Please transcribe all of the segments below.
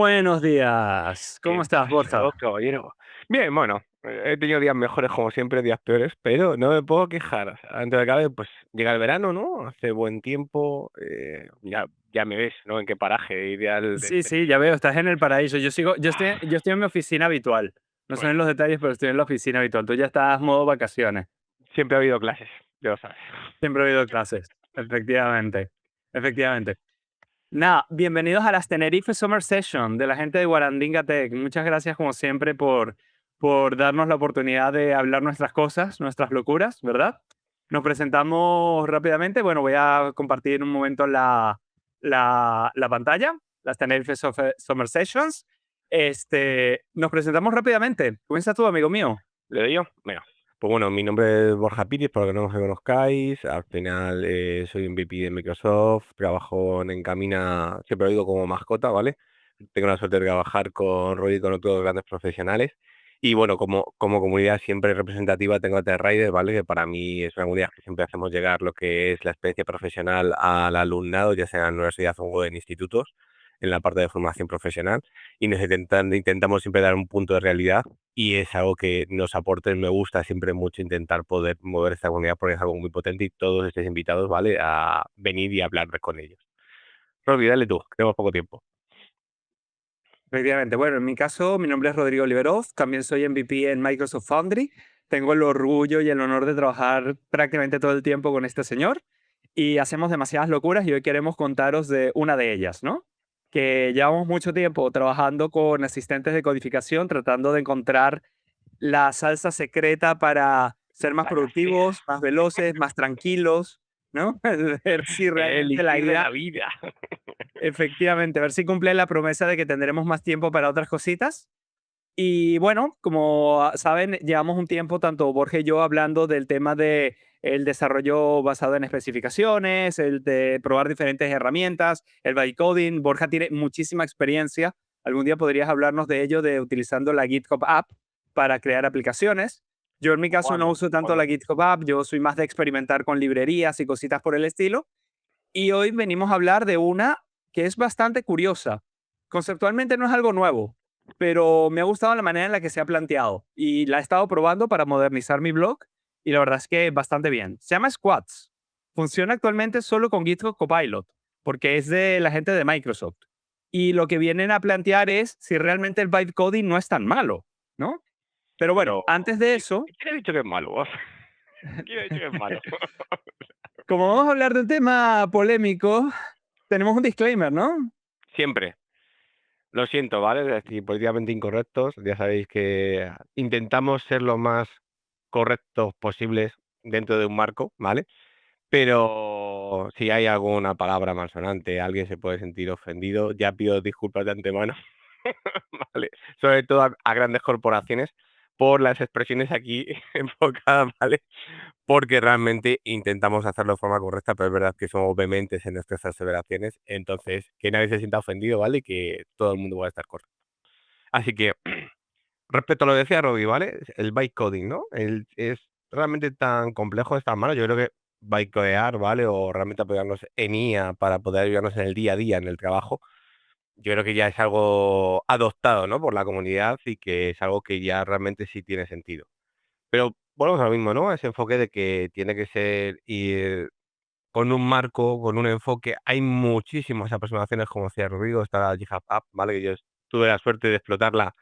Buenos días. ¿Cómo ¿Qué estás, pasó, Borja? caballero? Bien, bueno, he tenido días mejores como siempre, días peores, pero no me puedo quejar. O sea, dentro de cabe, pues llega el verano, ¿no? Hace buen tiempo, ya me ves, ¿no? En qué paraje ideal de Sí, estar. sí, ya veo, estás en el paraíso. Yo estoy en mi oficina habitual. No sé Bueno, en los detalles, pero estoy en la oficina habitual. Tú ya estás modo vacaciones. siempre ha habido clases, ya lo sabes. Siempre he oído clases. Efectivamente. Efectivamente. Nada, bienvenidos a las Tenerife Summer Session de la gente de Guarandinga Tech. Muchas gracias, como siempre, por darnos la oportunidad de hablar nuestras cosas, nuestras locuras, ¿verdad? Nos presentamos rápidamente. Bueno, voy a compartir un momento la pantalla, las Tenerife Summer Sessions. Nos presentamos rápidamente. Comienza tú, amigo mío. ¿Le doy yo? Venga. Pues bueno, mi nombre es Borja Piris, para que no me conozcáis. Al final soy MVP de Microsoft, trabajo en Encamina, siempre lo digo como mascota, ¿vale? Tengo la suerte de trabajar con Roy y con otros grandes profesionales. Y bueno, como comunidad siempre representativa tengo a TechRider, ¿vale? Que para mí es una comunidad que siempre hacemos llegar lo que es la experiencia profesional al alumnado, ya sea en la universidad o en institutos, en la parte de formación profesional. Y intentamos siempre dar un punto de realidad y es algo que nos aporte. Me gusta siempre mucho intentar poder mover esta comunidad porque es algo muy potente y todos estéis invitados, ¿vale? A venir y hablar con ellos. Robbie, dale tú, que tenemos poco tiempo. Efectivamente. Bueno, en mi caso, mi nombre es Rodrigo Liberov, también soy MVP en Microsoft Foundry. Tengo el orgullo y el honor de trabajar prácticamente todo el tiempo con este señor y hacemos demasiadas locuras y hoy queremos contaros de una de ellas, ¿no? Que llevamos mucho tiempo trabajando con asistentes de codificación, tratando de encontrar la salsa secreta para ser más Vaya, sí. productivos, más veloces, más tranquilos, ¿no? Ver si El realmente la elixir de la idea. vida. Efectivamente, a ver si cumple la promesa de que tendremos más tiempo para otras cositas. Y bueno, como saben, llevamos un tiempo, tanto Borja y yo, hablando del tema de el desarrollo basado en especificaciones, el de probar diferentes herramientas, el bytecoding. Borja tiene muchísima experiencia. Algún día podrías hablarnos de ello, de utilizando la GitHub App para crear aplicaciones. Yo en mi caso no ¿Cuándo? uso tanto la ¿Cuándo? GitHub App, yo soy más de experimentar con librerías y cositas por el estilo. Y hoy venimos a hablar de una que es bastante curiosa. Conceptualmente no es algo nuevo, pero me ha gustado la manera en la que se ha planteado y la he estado probando para modernizar mi blog y la verdad es que bastante bien. Se llama Squads. Funciona actualmente solo con GitHub Copilot porque es de la gente de Microsoft. Y lo que vienen a plantear es si realmente el bytecoding no es tan malo, ¿no? Pero bueno, Pero, antes de ¿quién eso, quién ha dicho que es malo? ¿Quién ha dicho que es malo? como vamos a hablar de un tema polémico, tenemos un disclaimer, ¿no? Siempre. Lo siento, ¿vale? Es decir, políticamente incorrectos. Ya sabéis que intentamos ser lo más correctos posibles dentro de un marco, ¿vale? Pero si hay alguna palabra malsonante, alguien se puede sentir ofendido, ya pido disculpas de antemano, ¿vale? Sobre todo a grandes corporaciones por las expresiones aquí enfocadas, ¿vale? Porque realmente intentamos hacerlo de forma correcta, pero es verdad que somos vehementes en nuestras aseveraciones, entonces que nadie se sienta ofendido, ¿vale? Y que todo el mundo pueda estar correcto. Así que, respecto a lo que decía Robbie, ¿vale? El bytecoding, ¿no? Es realmente tan complejo, es tan malo. Yo creo que bytecodear, ¿vale? O realmente apoyarnos en IA para poder ayudarnos en el día a día, en el trabajo, yo creo que ya es algo adoptado, ¿no? Por la comunidad y que es algo que ya realmente sí tiene sentido. Pero volvemos a lo mismo, ¿no? Ese enfoque de que tiene que ser ir con un marco, con un enfoque. Hay muchísimas aproximaciones, como decía Rodrigo, está la GitHub App, ¿vale? Que yo tuve la suerte de explotarla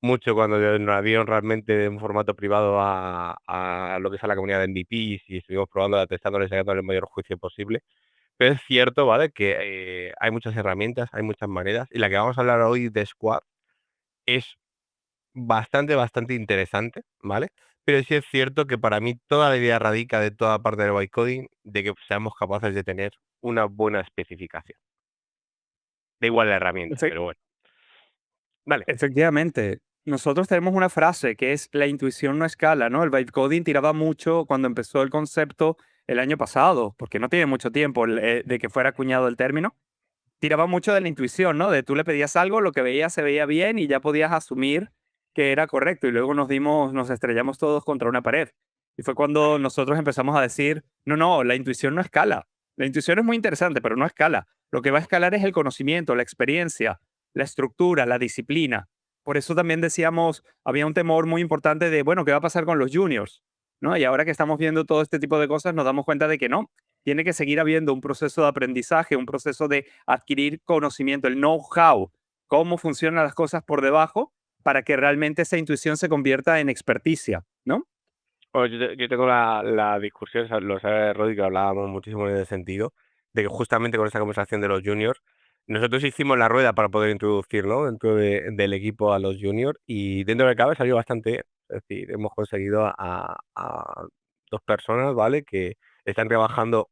mucho cuando nos la dieron realmente en formato privado a lo que es a la comunidad de MVPs y estuvimos probándola, testándola y sacándole el mayor juicio posible. Pero es cierto, ¿vale? Que hay muchas herramientas, hay muchas maneras, y la que vamos a hablar hoy de Squad es bastante interesante, ¿vale? Pero sí es cierto que para mí toda la idea radica de toda parte del bytecoding de que seamos capaces de tener una buena especificación. Da igual la herramienta, pero bueno. Vale. Efectivamente. Nosotros tenemos una frase que es la intuición no escala, ¿no? El bytecoding tiraba mucho cuando empezó el concepto el año pasado, porque no tiene mucho tiempo de que fuera acuñado el término. Tiraba mucho de la intuición, ¿no? De tú le pedías algo, lo que veías se veía bien y ya podías asumir que era correcto. Y luego nos estrellamos todos contra una pared. Y fue cuando nosotros empezamos a decir, no, no, la intuición no escala. La intuición es muy interesante, pero no escala. Lo que va a escalar es el conocimiento, la experiencia, la estructura, la disciplina. Por eso también decíamos, había un temor muy importante de, bueno, ¿qué va a pasar con los juniors? ¿No? Y ahora que estamos viendo todo este tipo de cosas, nos damos cuenta de que no, tiene que seguir habiendo un proceso de aprendizaje, un proceso de adquirir conocimiento, el know-how, cómo funcionan las cosas por debajo para que realmente esa intuición se convierta en experticia, ¿no? Pues yo tengo la discusión, lo sabe Rodri, que hablábamos muchísimo en ese sentido, de que justamente con esta conversación de los juniors, nosotros hicimos la rueda para poder introducirlo dentro del equipo a los juniors y dentro de cabe salió bastante bien. Es decir, hemos conseguido a dos personas, ¿vale? Que están trabajando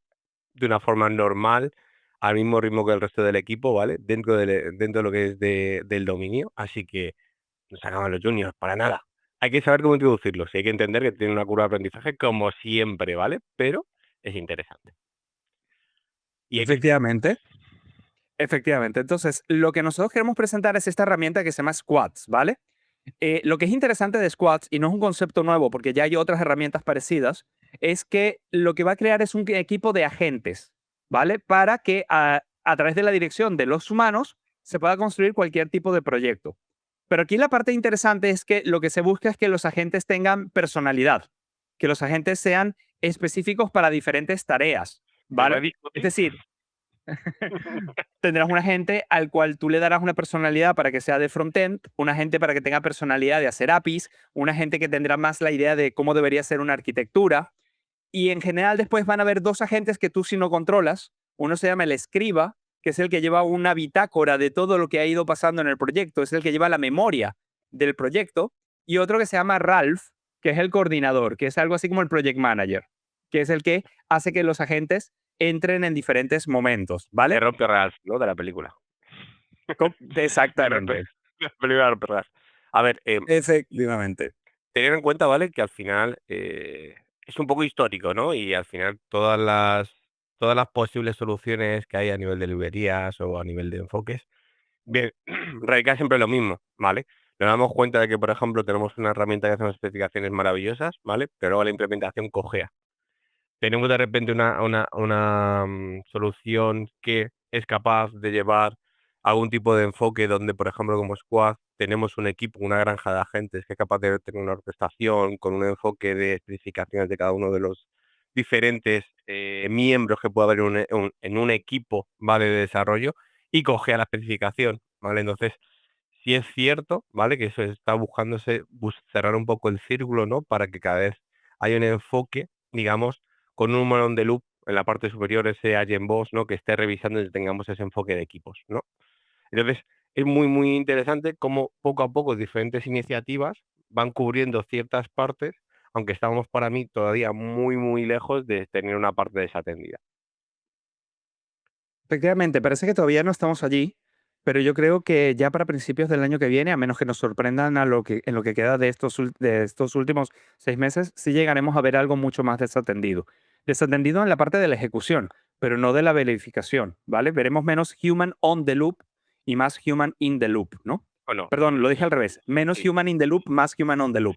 de una forma normal, al mismo ritmo que el resto del equipo, ¿vale? Dentro de lo que es del dominio. Así que no se acaban los juniors, para nada. Hay que saber cómo introducirlos y hay que entender que tiene una curva de aprendizaje como siempre, ¿vale? Pero es interesante. Y hay que... Efectivamente. Efectivamente. Entonces, lo que nosotros queremos presentar es esta herramienta que se llama Squads, ¿vale? Lo que es interesante de Squads, y no es un concepto nuevo porque ya hay otras herramientas parecidas, es que lo que va a crear es un equipo de agentes, ¿vale? Para que a través de la dirección de los humanos se pueda construir cualquier tipo de proyecto. Pero aquí la parte interesante es que lo que se busca es que los agentes tengan personalidad, que los agentes sean específicos para diferentes tareas, ¿Se puede ¿vale? Es discutir? decir, tendrás un agente al cual tú le darás una personalidad para que sea de frontend, un agente para que tenga personalidad de hacer APIs, un agente que tendrá más la idea de cómo debería ser una arquitectura. Y en general después van a haber dos agentes que tú si no controlas. Uno se llama el escriba, que es el que lleva una bitácora de todo lo que ha ido pasando en el proyecto, es el que lleva la memoria del proyecto. Y otro que se llama Ralph, que es el coordinador, que es algo así como el project manager, que es el que hace que los agentes entren en diferentes momentos, De ¿vale? rompe Ralph, ¿no? De la película. De rompe, Exactamente. la película de rompe Ralph. A ver, Efectivamente. tener en cuenta, ¿vale? Que al final es un poco histórico, ¿no? Y al final todas las posibles soluciones que hay a nivel de librerías o a nivel de enfoques, bien, radica siempre en lo mismo, ¿vale? Nos damos cuenta de que, por ejemplo, tenemos una herramienta que hace unas especificaciones maravillosas, ¿vale? Pero luego la implementación cojea. Tenemos de repente una solución que es capaz de llevar algún tipo de enfoque donde, por ejemplo, como Squad, tenemos un equipo, una granja de agentes que es capaz de tener una orquestación con un enfoque de especificaciones de cada uno de los diferentes miembros que puede haber en un equipo, ¿vale? De desarrollo y coge a la especificación, ¿vale? Entonces, sí es cierto, ¿vale? Que eso está buscándose cerrar un poco el círculo, ¿no? Para que cada vez haya un enfoque, digamos, con un humano on the loop en la parte superior, ese agent boss, ¿no? Que esté revisando y tengamos ese enfoque de equipos, ¿no? Entonces, es muy, muy interesante cómo poco a poco diferentes iniciativas van cubriendo ciertas partes, aunque estamos para mí todavía muy, muy lejos de tener una parte desatendida. Efectivamente, parece que todavía no estamos allí, pero yo creo que ya para principios del año que viene, a menos que nos sorprendan en lo que queda de estos últimos 6 meses, sí llegaremos a ver algo mucho más desatendido. Desatendido en la parte de la ejecución, pero no de la verificación, ¿vale? Veremos menos human on the loop y más human in the loop, ¿no? ¿O no? Perdón, lo dije al revés. Menos Sí. human in the loop, más human on the loop,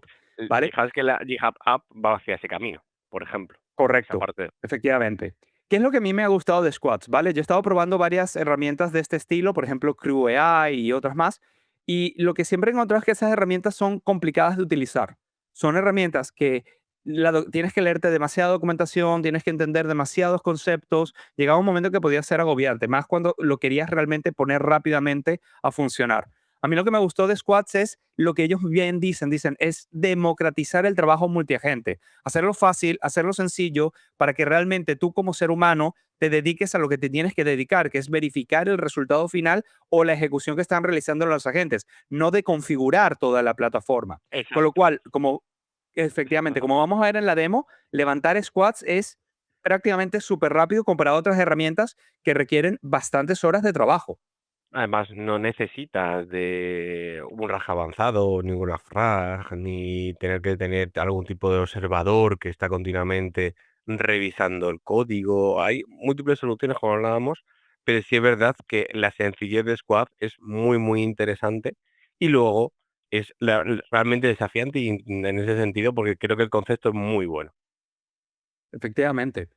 ¿vale? Fijaos que la GitHub App va hacia ese camino, por ejemplo. Esa Correcto, parte. efectivamente. ¿Qué es lo que a mí me ha gustado de Squads? ¿Vale? Yo he estado probando varias herramientas de este estilo, por ejemplo, Crew AI y otras más, y lo que siempre he encontrado es que esas herramientas son complicadas de utilizar. Son herramientas que tienes que leerte demasiada documentación, tienes que entender demasiados conceptos. Llegaba un momento que podía ser agobiante, más cuando lo querías realmente poner rápidamente a funcionar. A mí lo que me gustó de Squads es lo que ellos bien dicen, es democratizar el trabajo multiagente, hacerlo fácil, hacerlo sencillo, para que realmente tú como ser humano te dediques a lo que te tienes que dedicar, que es verificar el resultado final o la ejecución que están realizando los agentes, no de configurar toda la plataforma. Con lo Exacto. cual, como efectivamente, como vamos a ver en la demo, levantar squads es prácticamente súper rápido comparado a otras herramientas que requieren bastantes horas de trabajo. Además, no necesitas de un RAG avanzado, ninguna FRAG, ni tener que tener algún tipo de observador que está continuamente revisando el código. Hay múltiples soluciones, como hablábamos, pero sí es verdad que la sencillez de Squad es muy, muy interesante y luego es realmente desafiante y en ese sentido, porque creo que el concepto es muy bueno. Efectivamente.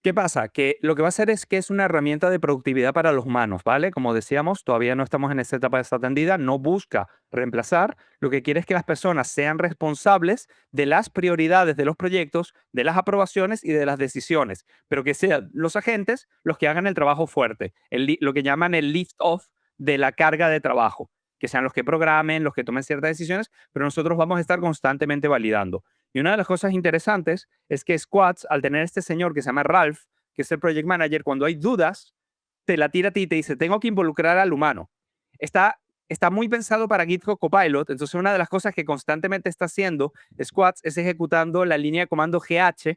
¿Qué pasa? Que lo que va a hacer es que es una herramienta de productividad para los humanos, ¿vale? Como decíamos, todavía no estamos en esa etapa de esta atendida, no busca reemplazar, lo que quiere es que las personas sean responsables de las prioridades de los proyectos, de las aprobaciones y de las decisiones, pero que sean los agentes los que hagan el trabajo fuerte, lo que llaman el lift off de la carga de trabajo, que sean los que programen, los que tomen ciertas decisiones, pero nosotros vamos a estar constantemente validando. Y una de las cosas interesantes es que Squads, al tener este señor que se llama Ralph, que es el project manager, cuando hay dudas, te la tira a ti y te dice, tengo que involucrar al humano. Está muy pensado para GitHub Copilot, entonces una de las cosas que constantemente está haciendo Squads es ejecutando la línea de comando GH,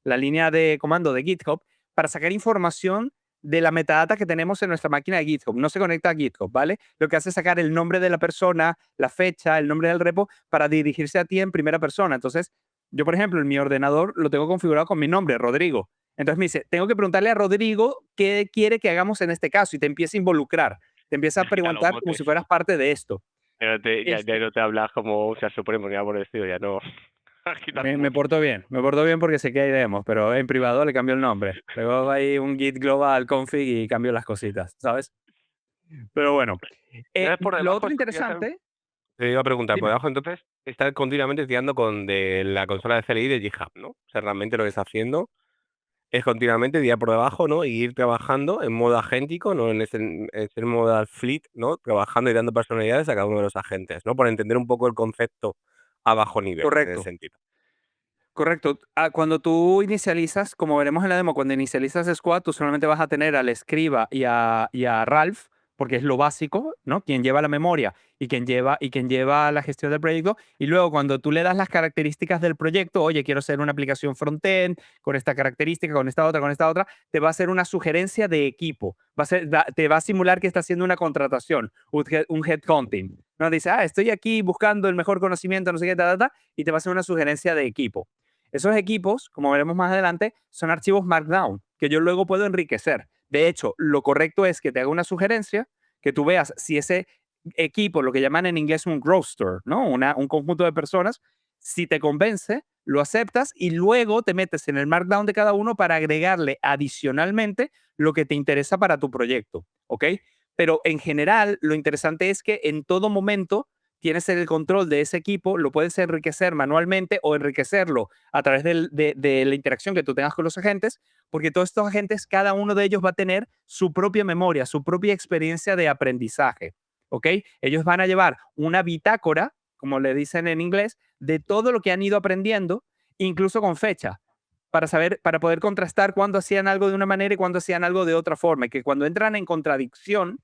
la línea de comando de GitHub, para sacar información de la metadata que tenemos en nuestra máquina de GitHub. No se conecta a GitHub, ¿vale? Lo que hace es sacar el nombre de la persona, la fecha, el nombre del repo, para dirigirse a ti en primera persona. Entonces, yo, por ejemplo, en mi ordenador lo tengo configurado con mi nombre, Rodrigo. Entonces me dice, tengo que preguntarle a Rodrigo qué quiere que hagamos en este caso y te empieza a involucrar, te empieza a Ya los preguntar como motes. si fueras parte de esto. Ya Este, no te hablas como un ser supremo, ni nada por el estilo, ya no. Quitas me mucho. porto bien porque sé que hay demos, pero en privado le cambio el nombre. Luego hago ahí un git global config y cambio las cositas, ¿sabes? Pero bueno, Entonces, por lo debajo, otro esto quería saber. interesante, Te iba a preguntar, por dime. debajo, entonces, está continuamente tirando con de la consola de CLI de GitHub, ¿no? O sea, realmente lo que está haciendo es continuamente tirar por debajo, ¿no? Y ir trabajando en modo agéntico, ¿no? En ese modo fleet, ¿no? Trabajando y dando personalidades a cada uno de los agentes, ¿no? Por entender un poco el concepto a bajo nivel, en ese Correcto. sentido. Correcto. Cuando tú inicializas, como veremos en la demo, cuando inicializas Squad, tú solamente vas a tener al escriba y a Ralph, porque es lo básico, ¿no? Quien lleva la memoria y quien lleva la gestión del proyecto. Y luego, cuando tú le das las características del proyecto, oye, quiero hacer una aplicación frontend con esta característica, con esta otra, te va a hacer una sugerencia de equipo. Te va a simular que está haciendo una contratación, un headcounting. ¿No? Dice, estoy aquí buscando el mejor conocimiento, no sé qué, y te va a hacer una sugerencia de equipo. Esos equipos, como veremos más adelante, son archivos Markdown que yo luego puedo enriquecer. De hecho, lo correcto es que te haga una sugerencia, que tú veas si ese equipo, lo que llaman en inglés un roster, ¿no? Un conjunto de personas, si te convence, lo aceptas y luego te metes en el Markdown de cada uno para agregarle adicionalmente lo que te interesa para tu proyecto, ¿ok? Pero en general, lo interesante es que en todo momento tienes el control de ese equipo, lo puedes enriquecer manualmente o enriquecerlo a través de la interacción que tú tengas con los agentes, porque todos estos agentes, cada uno de ellos va a tener su propia memoria, su propia experiencia de aprendizaje, ¿ok? Ellos van a llevar una bitácora, como le dicen en inglés, de todo lo que han ido aprendiendo, incluso con fecha, para saber, para poder contrastar cuándo hacían algo de una manera y cuándo hacían algo de otra forma, y que cuando entran en contradicción,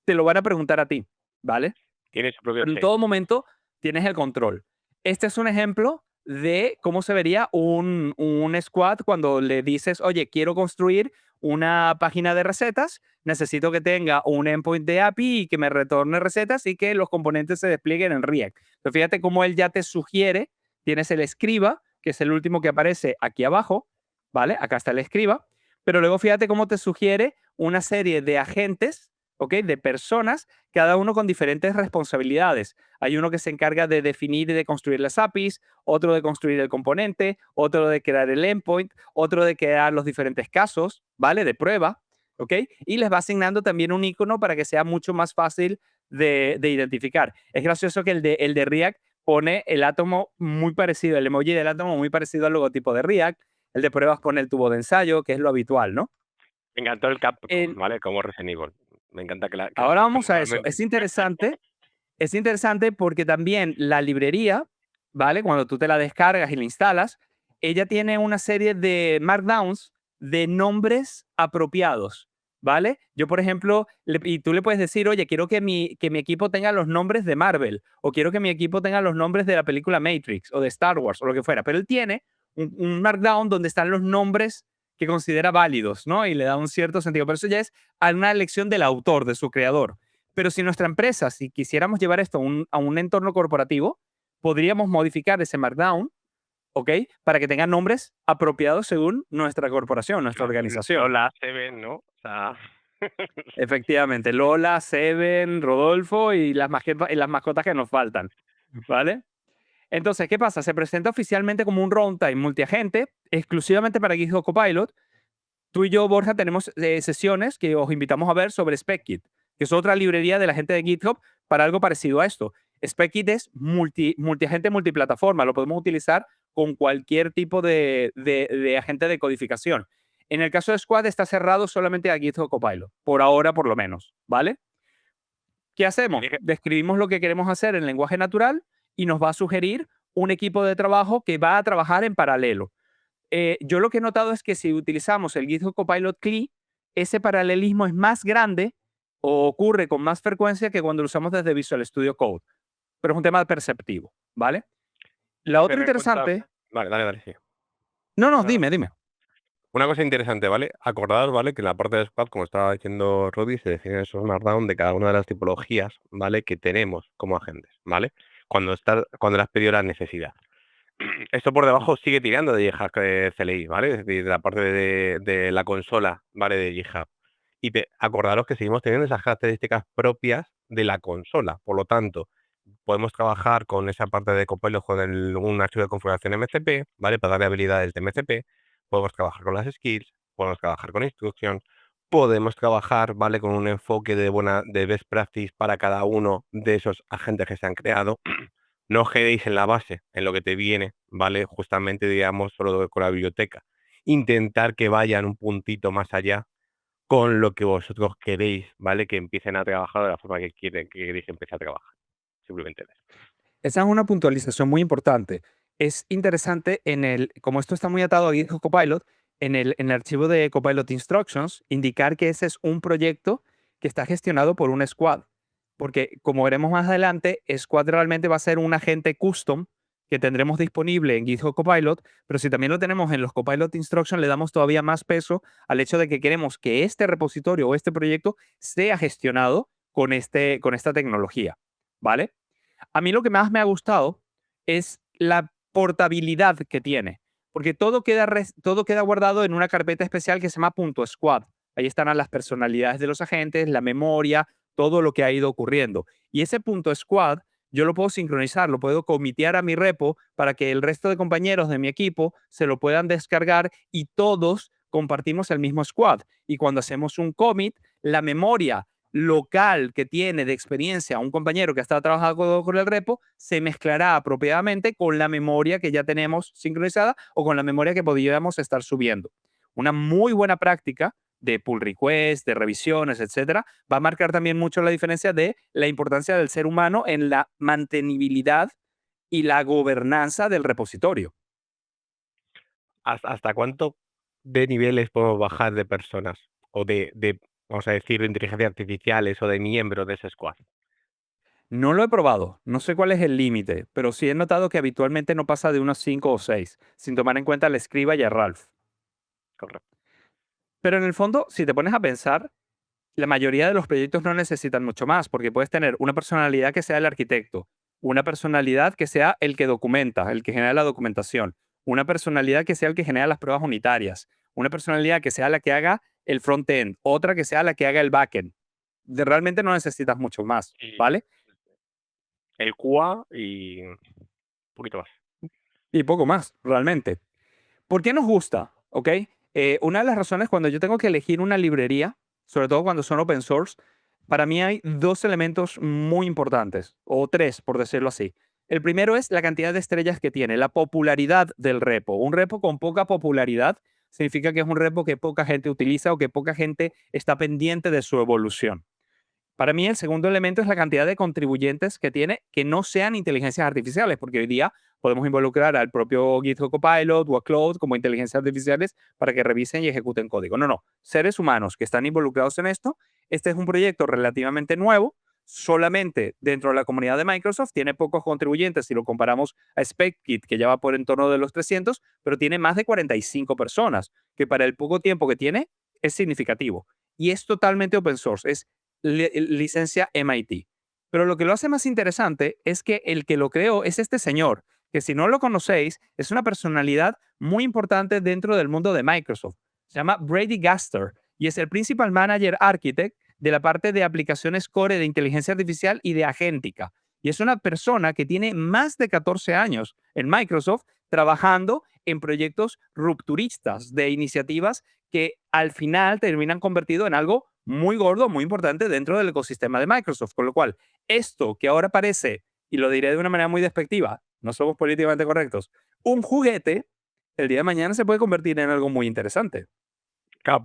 te lo van a preguntar a ti, ¿vale? Tiene su propio Pero en check. todo momento tienes el control. Este es un ejemplo de cómo se vería un squad cuando le dices, oye, quiero construir una página de recetas, necesito que tenga un endpoint de API y que me retorne recetas y que los componentes se desplieguen en React. Entonces, fíjate cómo él ya te sugiere, tienes el escriba, que es el último que aparece aquí abajo, ¿vale? Acá está el escriba, pero luego fíjate cómo te sugiere una serie de agentes, ¿ok? De personas, cada uno con diferentes responsabilidades. Hay uno que se encarga de definir y de construir las APIs, otro de construir el componente, otro de crear el endpoint, otro de crear los diferentes casos, ¿vale? De prueba, ¿ok? Y les va asignando también un icono para que sea mucho más fácil de identificar. Es gracioso que el de React pone el átomo muy parecido, el emoji del átomo muy parecido al logotipo de React. El de pruebas pone el tubo de ensayo, que es lo habitual, ¿no? Me encantó el Capcom, En, ¿vale? Como Resident Evil. Me encanta que las Ahora traten vamos a eso. igualmente. Es interesante porque también la librería, ¿vale? Cuando tú te la descargas y la instalas, ella tiene una serie de markdowns de nombres apropiados, ¿vale? Yo, por ejemplo, y tú le puedes decir, oye, quiero que mi equipo tenga los nombres de Marvel, o quiero que mi equipo tenga los nombres de la película Matrix, o de Star Wars, o lo que fuera. Pero él tiene un markdown donde están los nombres que considera válidos, ¿no? Y le da un cierto sentido. Pero eso ya es a una elección del autor, de su creador. Pero si nuestra empresa, si quisiéramos llevar esto a un entorno corporativo, podríamos modificar ese Markdown, ¿ok? Para que tenga nombres apropiados según nuestra corporación, nuestra organización. Lola, Seven, ¿no? O sea, Efectivamente, Lola, Seven, Rodolfo y las mascotas que nos faltan, ¿vale? Entonces, ¿qué pasa? Se presenta oficialmente como un runtime multiagente, exclusivamente para GitHub Copilot, tú y yo, Borja, tenemos sesiones que os invitamos a ver sobre SpecKit, que es otra librería de la gente de GitHub para algo parecido a esto. SpecKit es multiagente multiplataforma, lo podemos utilizar con cualquier tipo de agente de codificación. En el caso de Squad está cerrado solamente a GitHub Copilot, por ahora por lo menos, ¿vale? ¿Qué hacemos? Elige- Describimos lo que queremos hacer en lenguaje natural y nos va a sugerir un equipo de trabajo que va a trabajar en paralelo. Yo lo que he notado es que si utilizamos el GitHub Copilot CLI, ese paralelismo es más grande o ocurre con más frecuencia que cuando lo usamos desde Visual Studio Code, pero es un tema perceptivo, ¿vale? La otra Tener en cuenta. interesante... Vale, dale, dale, sí. No, no, No, no. dime. Una cosa interesante, ¿vale? Acordaos, ¿vale? Que en la parte de Squad, como estaba diciendo Rudy, se define esos markdown de cada una de las tipologías, ¿vale? Que tenemos como agentes, ¿vale? Cuando le has pedido la necesidad. Esto por debajo sigue tirando de GitHub CLI, ¿vale? Es decir, de la parte de la consola, ¿vale? De GitHub. Y acordaros que seguimos teniendo esas características propias de la consola. Por lo tanto, podemos trabajar con esa parte de Copilot con un archivo de configuración MCP, ¿vale? Para darle habilidades de MCP. Podemos trabajar con las skills, podemos trabajar con instructions, podemos trabajar, ¿vale? Con un enfoque de best practice para cada uno de esos agentes que se han creado. No os quedéis en la base, en lo que te viene, ¿vale? Justamente, digamos, solo con la biblioteca. Intentar que vayan un puntito más allá con lo que vosotros queréis, ¿vale? Que empiecen a trabajar de la forma que queréis que empiece a trabajar. Simplemente eso. Esa es una puntualización muy importante. Es interesante como esto está muy atado a GitHub Copilot, en el archivo de Copilot Instructions, indicar que ese es un proyecto que está gestionado por un squad. Porque como veremos más adelante, Squad realmente va a ser un agente custom que tendremos disponible en GitHub Copilot, pero si también lo tenemos en los Copilot Instructions, le damos todavía más peso al hecho de que queremos que este repositorio o este proyecto sea gestionado con esta tecnología, ¿vale? A mí lo que más me ha gustado es la portabilidad que tiene, porque todo queda guardado en una carpeta especial que se llama .squad. Ahí estarán las personalidades de los agentes, la memoria, todo lo que ha ido ocurriendo. Y ese .squad yo lo puedo sincronizar, lo puedo comitear a mi repo para que el resto de compañeros de mi equipo se lo puedan descargar y todos compartimos el mismo squad. Y cuando hacemos un commit, la memoria local que tiene de experiencia un compañero que está trabajando con el repo se mezclará apropiadamente con la memoria que ya tenemos sincronizada o con la memoria que podríamos estar subiendo. Una muy buena práctica de pull request, de revisiones, etcétera, va a marcar también mucho la diferencia de la importancia del ser humano en la mantenibilidad y la gobernanza del repositorio. ¿Hasta cuánto de niveles podemos bajar de personas? O vamos a decir, de inteligencia artificiales o de miembros de ese squad. No lo he probado, no sé cuál es el límite, pero sí he notado que habitualmente no pasa de unos 5 o 6, sin tomar en cuenta al escriba y a Ralph. Correcto. Pero en el fondo, si te pones a pensar, la mayoría de los proyectos no necesitan mucho más, porque puedes tener una personalidad que sea el arquitecto, una personalidad que sea el que documenta, el que genera la documentación, una personalidad que sea el que genera las pruebas unitarias, una personalidad que sea la que haga el front-end, otra que sea la que haga el back-end. Realmente no necesitas mucho más, Y ¿vale? el QA y un poquito más. Y poco más, realmente. ¿Por qué nos gusta? ¿Ok? Una de las razones cuando yo tengo que elegir una librería, sobre todo cuando son open source, para mí hay dos elementos muy importantes, o tres, por decirlo así. El primero es la cantidad de estrellas que tiene, la popularidad del repo. Un repo con poca popularidad significa que es un repo que poca gente utiliza o que poca gente está pendiente de su evolución. Para mí, el segundo elemento es la cantidad de contribuyentes que tiene que no sean inteligencias artificiales, porque hoy día podemos involucrar al propio GitHub Copilot o a Claude como inteligencias artificiales para que revisen y ejecuten código. No, no, seres humanos que están involucrados en esto. Este es un proyecto relativamente nuevo, solamente dentro de la comunidad de Microsoft, tiene pocos contribuyentes si lo comparamos a SpecKit, que ya va por en torno de los 300, pero tiene más de 45 personas, que para el poco tiempo que tiene es significativo. Y es totalmente open source, es licencia MIT. Pero lo que lo hace más interesante es que el que lo creó es este señor, que si no lo conocéis, es una personalidad muy importante dentro del mundo de Microsoft. Se llama Brady Gaster y es el Principal Manager Architect de la parte de aplicaciones core de inteligencia artificial y de agéntica. Y es una persona que tiene más de 14 años en Microsoft trabajando en proyectos rupturistas de iniciativas que al final terminan convertido en algo muy gordo, muy importante dentro del ecosistema de Microsoft. Con lo cual, esto que ahora parece, y lo diré de una manera muy despectiva, no somos políticamente correctos, un juguete, el día de mañana se puede convertir en algo muy interesante. Claro,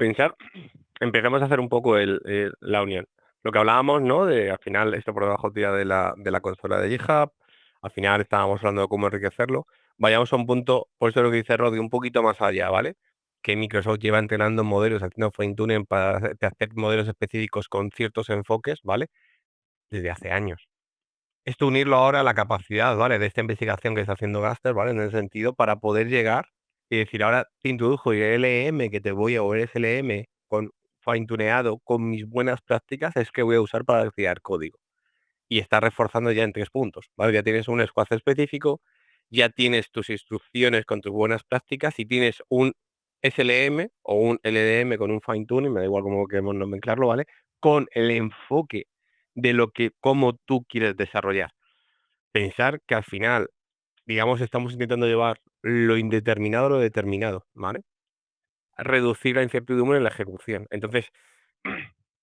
empezamos a hacer un poco la unión. Lo que hablábamos, ¿no? De al final esto por debajo tira de la consola de GitHub, al final estábamos hablando de cómo enriquecerlo. Vayamos a un punto, por eso lo que dice Rodri, un poquito más allá, ¿vale? Que Microsoft lleva entrenando modelos, haciendo fine tuning para hacer modelos específicos con ciertos enfoques, ¿vale? Desde hace años. Esto unirlo ahora a la capacidad, ¿vale? De esta investigación que está haciendo Gaster, ¿vale? En ese sentido, para poder llegar y decir, ahora te introdujo el LM que te voy a, o el SLM con fine tuneado, con mis buenas prácticas, es que voy a usar para crear código. Y está reforzando ya en 3 puntos, ¿vale? Ya tienes un squad específico, ya tienes tus instrucciones con tus buenas prácticas y tienes un SLM o un LDM con un fine tuning, me da igual cómo queremos nomenclarlo, ¿vale? Con el enfoque de lo que cómo tú quieres desarrollar. Pensar que al final, digamos, estamos intentando llevar lo indeterminado a lo determinado, ¿vale? Reducir la incertidumbre en la ejecución. Entonces,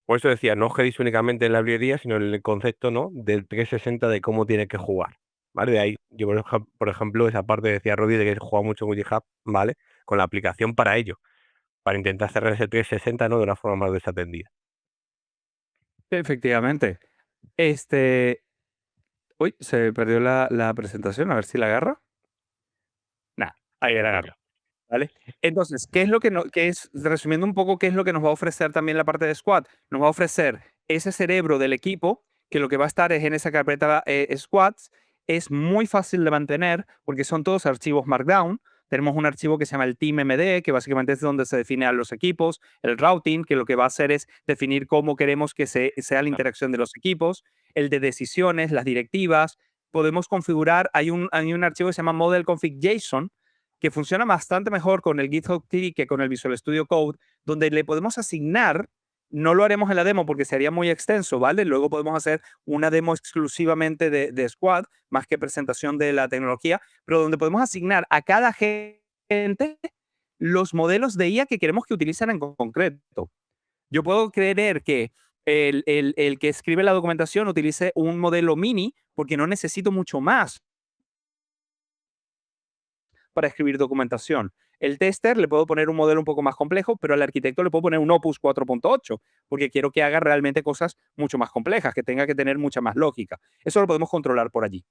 por eso decía, no os quedéis únicamente en la librería, sino en el concepto, ¿no? Del 360 de cómo tiene que jugar, ¿vale? De ahí, yo por ejemplo, esa parte decía Rodri de que juega mucho con GitHub, ¿vale? Con la aplicación para ello, para intentar cerrar ese 360, ¿no? De una forma más desatendida. Efectivamente. Uy, se perdió la presentación, a ver si la agarra. Nah, ahí la agarro. Venga. ¿Vale? Entonces, ¿qué es lo que qué es, resumiendo un poco, qué es lo que nos va a ofrecer también la parte de Squad? Nos va a ofrecer ese cerebro del equipo, que lo que va a estar es en esa carpeta Squads. Es muy fácil de mantener porque son todos archivos Markdown. Tenemos un archivo que se llama el Team MD, que básicamente es donde se define a los equipos. El routing, que lo que va a hacer es definir cómo queremos que sea la interacción de los equipos. El de decisiones, las directivas. Podemos configurar, hay un archivo que se llama Model Config JSON, que funciona bastante mejor con el GitHub TD que con el Visual Studio Code, donde le podemos asignar, no lo haremos en la demo porque sería muy extenso, ¿vale? Luego podemos hacer una demo exclusivamente de Squad, más que presentación de la tecnología, pero donde podemos asignar a cada gente los modelos de IA que queremos que utilicen en concreto. Yo puedo creer que el que escribe la documentación utilice un modelo mini porque no necesito mucho más para escribir documentación. El tester le puedo poner un modelo un poco más complejo, pero al arquitecto le puedo poner un Opus 4.8, porque quiero que haga realmente cosas mucho más complejas, que tenga que tener mucha más lógica. Eso lo podemos controlar por allí.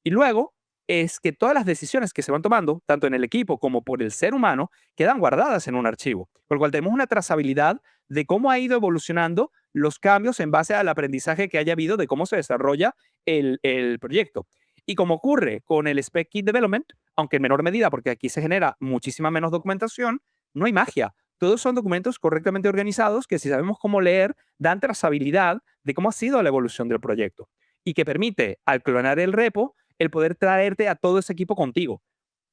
Y luego es que todas las decisiones que se van tomando, tanto en el equipo como por el ser humano, quedan guardadas en un archivo, con lo cual tenemos una trazabilidad de cómo ha ido evolucionando los cambios en base al aprendizaje que haya habido de cómo se desarrolla el proyecto. Y como ocurre con el Spec Kit Development, aunque en menor medida, porque aquí se genera muchísima menos documentación, no hay magia. Todos son documentos correctamente organizados que si sabemos cómo leer, dan trazabilidad de cómo ha sido la evolución del proyecto y que permite, al clonar el repo, el poder traerte a todo ese equipo contigo.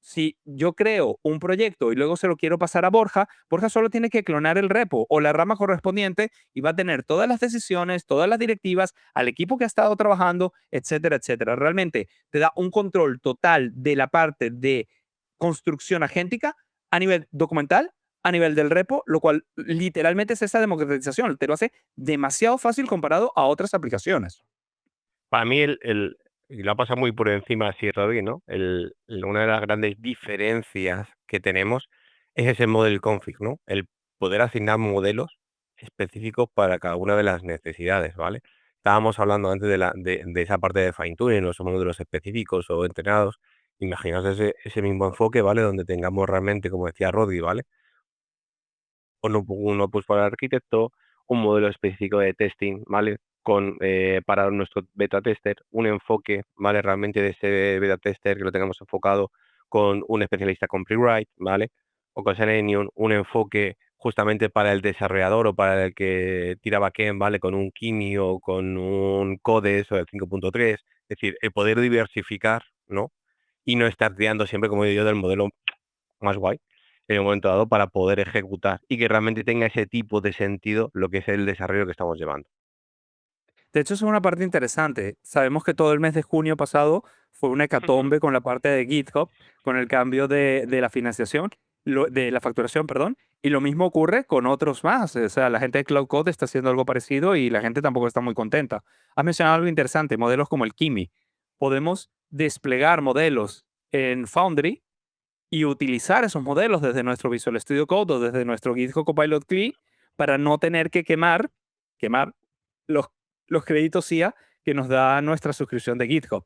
Si yo creo un proyecto y luego se lo quiero pasar a Borja, Borja solo tiene que clonar el repo o la rama correspondiente y va a tener todas las decisiones, todas las directivas, al equipo que ha estado trabajando, etcétera, etcétera. Realmente te da un control total de la parte de construcción agéntica a nivel documental, a nivel del repo, lo cual literalmente es esa democratización. Te lo hace demasiado fácil comparado a otras aplicaciones. Para mí y lo ha pasado muy por encima así Rodri, ¿no? Una de las grandes diferencias que tenemos es ese model config, ¿no? El poder asignar modelos específicos para cada una de las necesidades, ¿vale? Estábamos hablando antes de esa parte de fine tuning, los modelos específicos o entrenados. Imaginaos ese mismo enfoque, ¿vale? Donde tengamos realmente, como decía Rodri, ¿vale? Uno pues para el arquitecto, un modelo específico de testing, ¿vale? Para nuestro beta tester, un enfoque, ¿vale? Realmente de ese beta tester que lo tengamos enfocado con un especialista con Playwright, ¿vale? O con Selenium, un enfoque justamente para el desarrollador o para el que tira backend, ¿vale? Con un Kimi o con un Codes o el 5.3. Es decir, el poder diversificar, ¿no? Y no estar tirando siempre, como digo yo, del modelo más guay en un momento dado para poder ejecutar y que realmente tenga ese tipo de sentido lo que es el desarrollo que estamos llevando. De hecho, eso es una parte interesante. Sabemos que todo el mes de junio pasado fue una hecatombe con la parte de GitHub, con el cambio de la financiación, de la facturación, perdón, y lo mismo ocurre con otros más. O sea, la gente de Cloud Code está haciendo algo parecido y la gente tampoco está muy contenta. Has mencionado algo interesante, modelos como el Kimi. Podemos desplegar modelos en Foundry y utilizar esos modelos desde nuestro Visual Studio Code o desde nuestro GitHub Copilot CLI para no tener que quemar los, los créditos CIA que nos da nuestra suscripción de GitHub.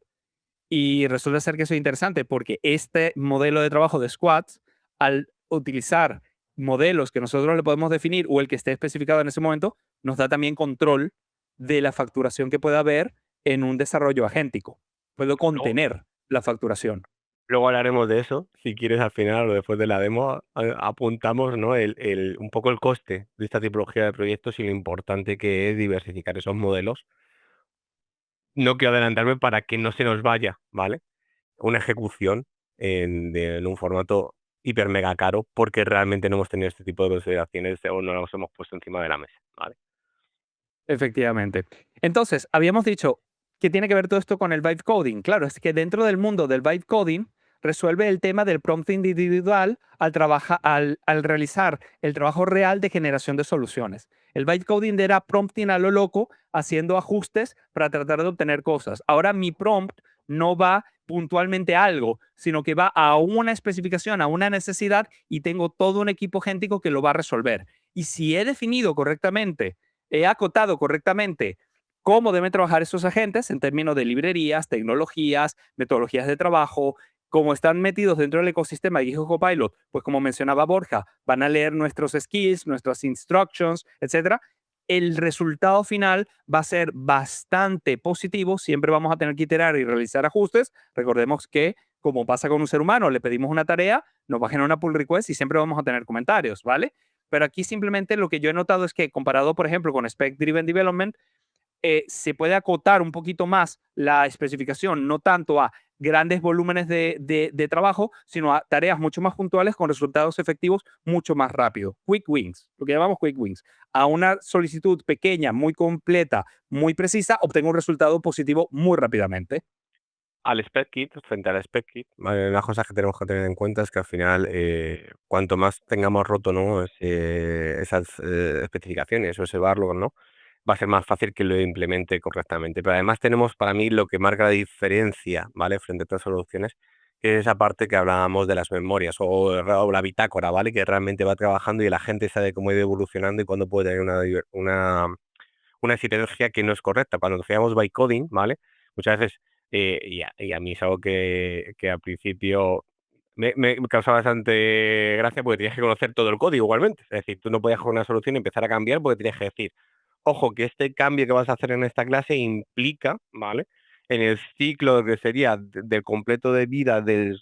Y resulta ser que eso es interesante porque este modelo de trabajo de squads, al utilizar modelos que nosotros le podemos definir o el que esté especificado en ese momento, nos da también control de la facturación que pueda haber en un desarrollo agéntico. Puedo Luego, contener la facturación. luego hablaremos de eso, si quieres al final o después de la demo, apuntamos, ¿no? Un poco el coste de esta tipología de proyectos y lo importante que es diversificar esos modelos. No quiero adelantarme para que no se nos vaya, ¿vale? Una ejecución en un formato hiper mega caro porque realmente no hemos tenido este tipo de consideraciones o no los hemos puesto encima de la mesa, ¿vale? Efectivamente. Entonces, habíamos dicho que tiene que ver todo esto con el vibe coding. Claro, es que dentro del mundo del vibe coding resuelve el tema del prompt individual al realizar el trabajo real de generación de soluciones. El vibe coding era prompting a lo loco, haciendo ajustes para tratar de obtener cosas. Ahora mi prompt no va puntualmente a algo, sino que va a una especificación, a una necesidad y tengo todo un equipo géntico que lo va a resolver. Y si he definido correctamente, he acotado correctamente cómo deben trabajar esos agentes en términos de librerías, tecnologías, metodologías de trabajo, cómo están metidos dentro del ecosistema de GitHub Copilot, pues como mencionaba Borja, van a leer nuestros skills, nuestras instructions, etcétera. El resultado final va a ser bastante positivo. Siempre vamos a tener que iterar y realizar ajustes. Recordemos que, como pasa con un ser humano, le pedimos una tarea, nos va a generar una pull request y siempre vamos a tener comentarios, ¿vale? Pero aquí simplemente lo que yo he notado es que comparado, por ejemplo, con Spec Driven Development, se puede acotar un poquito más la especificación, no tanto a grandes volúmenes de trabajo, sino a tareas mucho más puntuales con resultados efectivos mucho más rápido. Quick wins, lo que llamamos quick wins. A una solicitud pequeña, muy completa, muy precisa, obtengo un resultado positivo muy rápidamente. Al Spec Kit, frente al Spec Kit, ¿vale? Las cosas que tenemos que tener en cuenta es que al final, cuanto más tengamos roto, ¿no? Esas especificaciones o ese backlog, ¿no? Va a ser más fácil que lo implemente correctamente. Pero además tenemos para mí lo que marca la diferencia, ¿vale? Frente a otras soluciones, que es esa parte que hablábamos de las memorias o la bitácora, ¿vale? Que realmente va trabajando y la gente sabe cómo ir evolucionando y cuándo puede tener una sinergia que no es correcta. Cuando hacíamos bytecoding, ¿vale? Muchas veces, y a mí es algo que al principio me causaba bastante gracia porque tenías que conocer todo el código igualmente. Es decir, tú no podías con una solución y empezar a cambiar porque tenías que decir, ojo, que este cambio que vas a hacer en esta clase implica, ¿vale? En el ciclo que sería del completo de vida del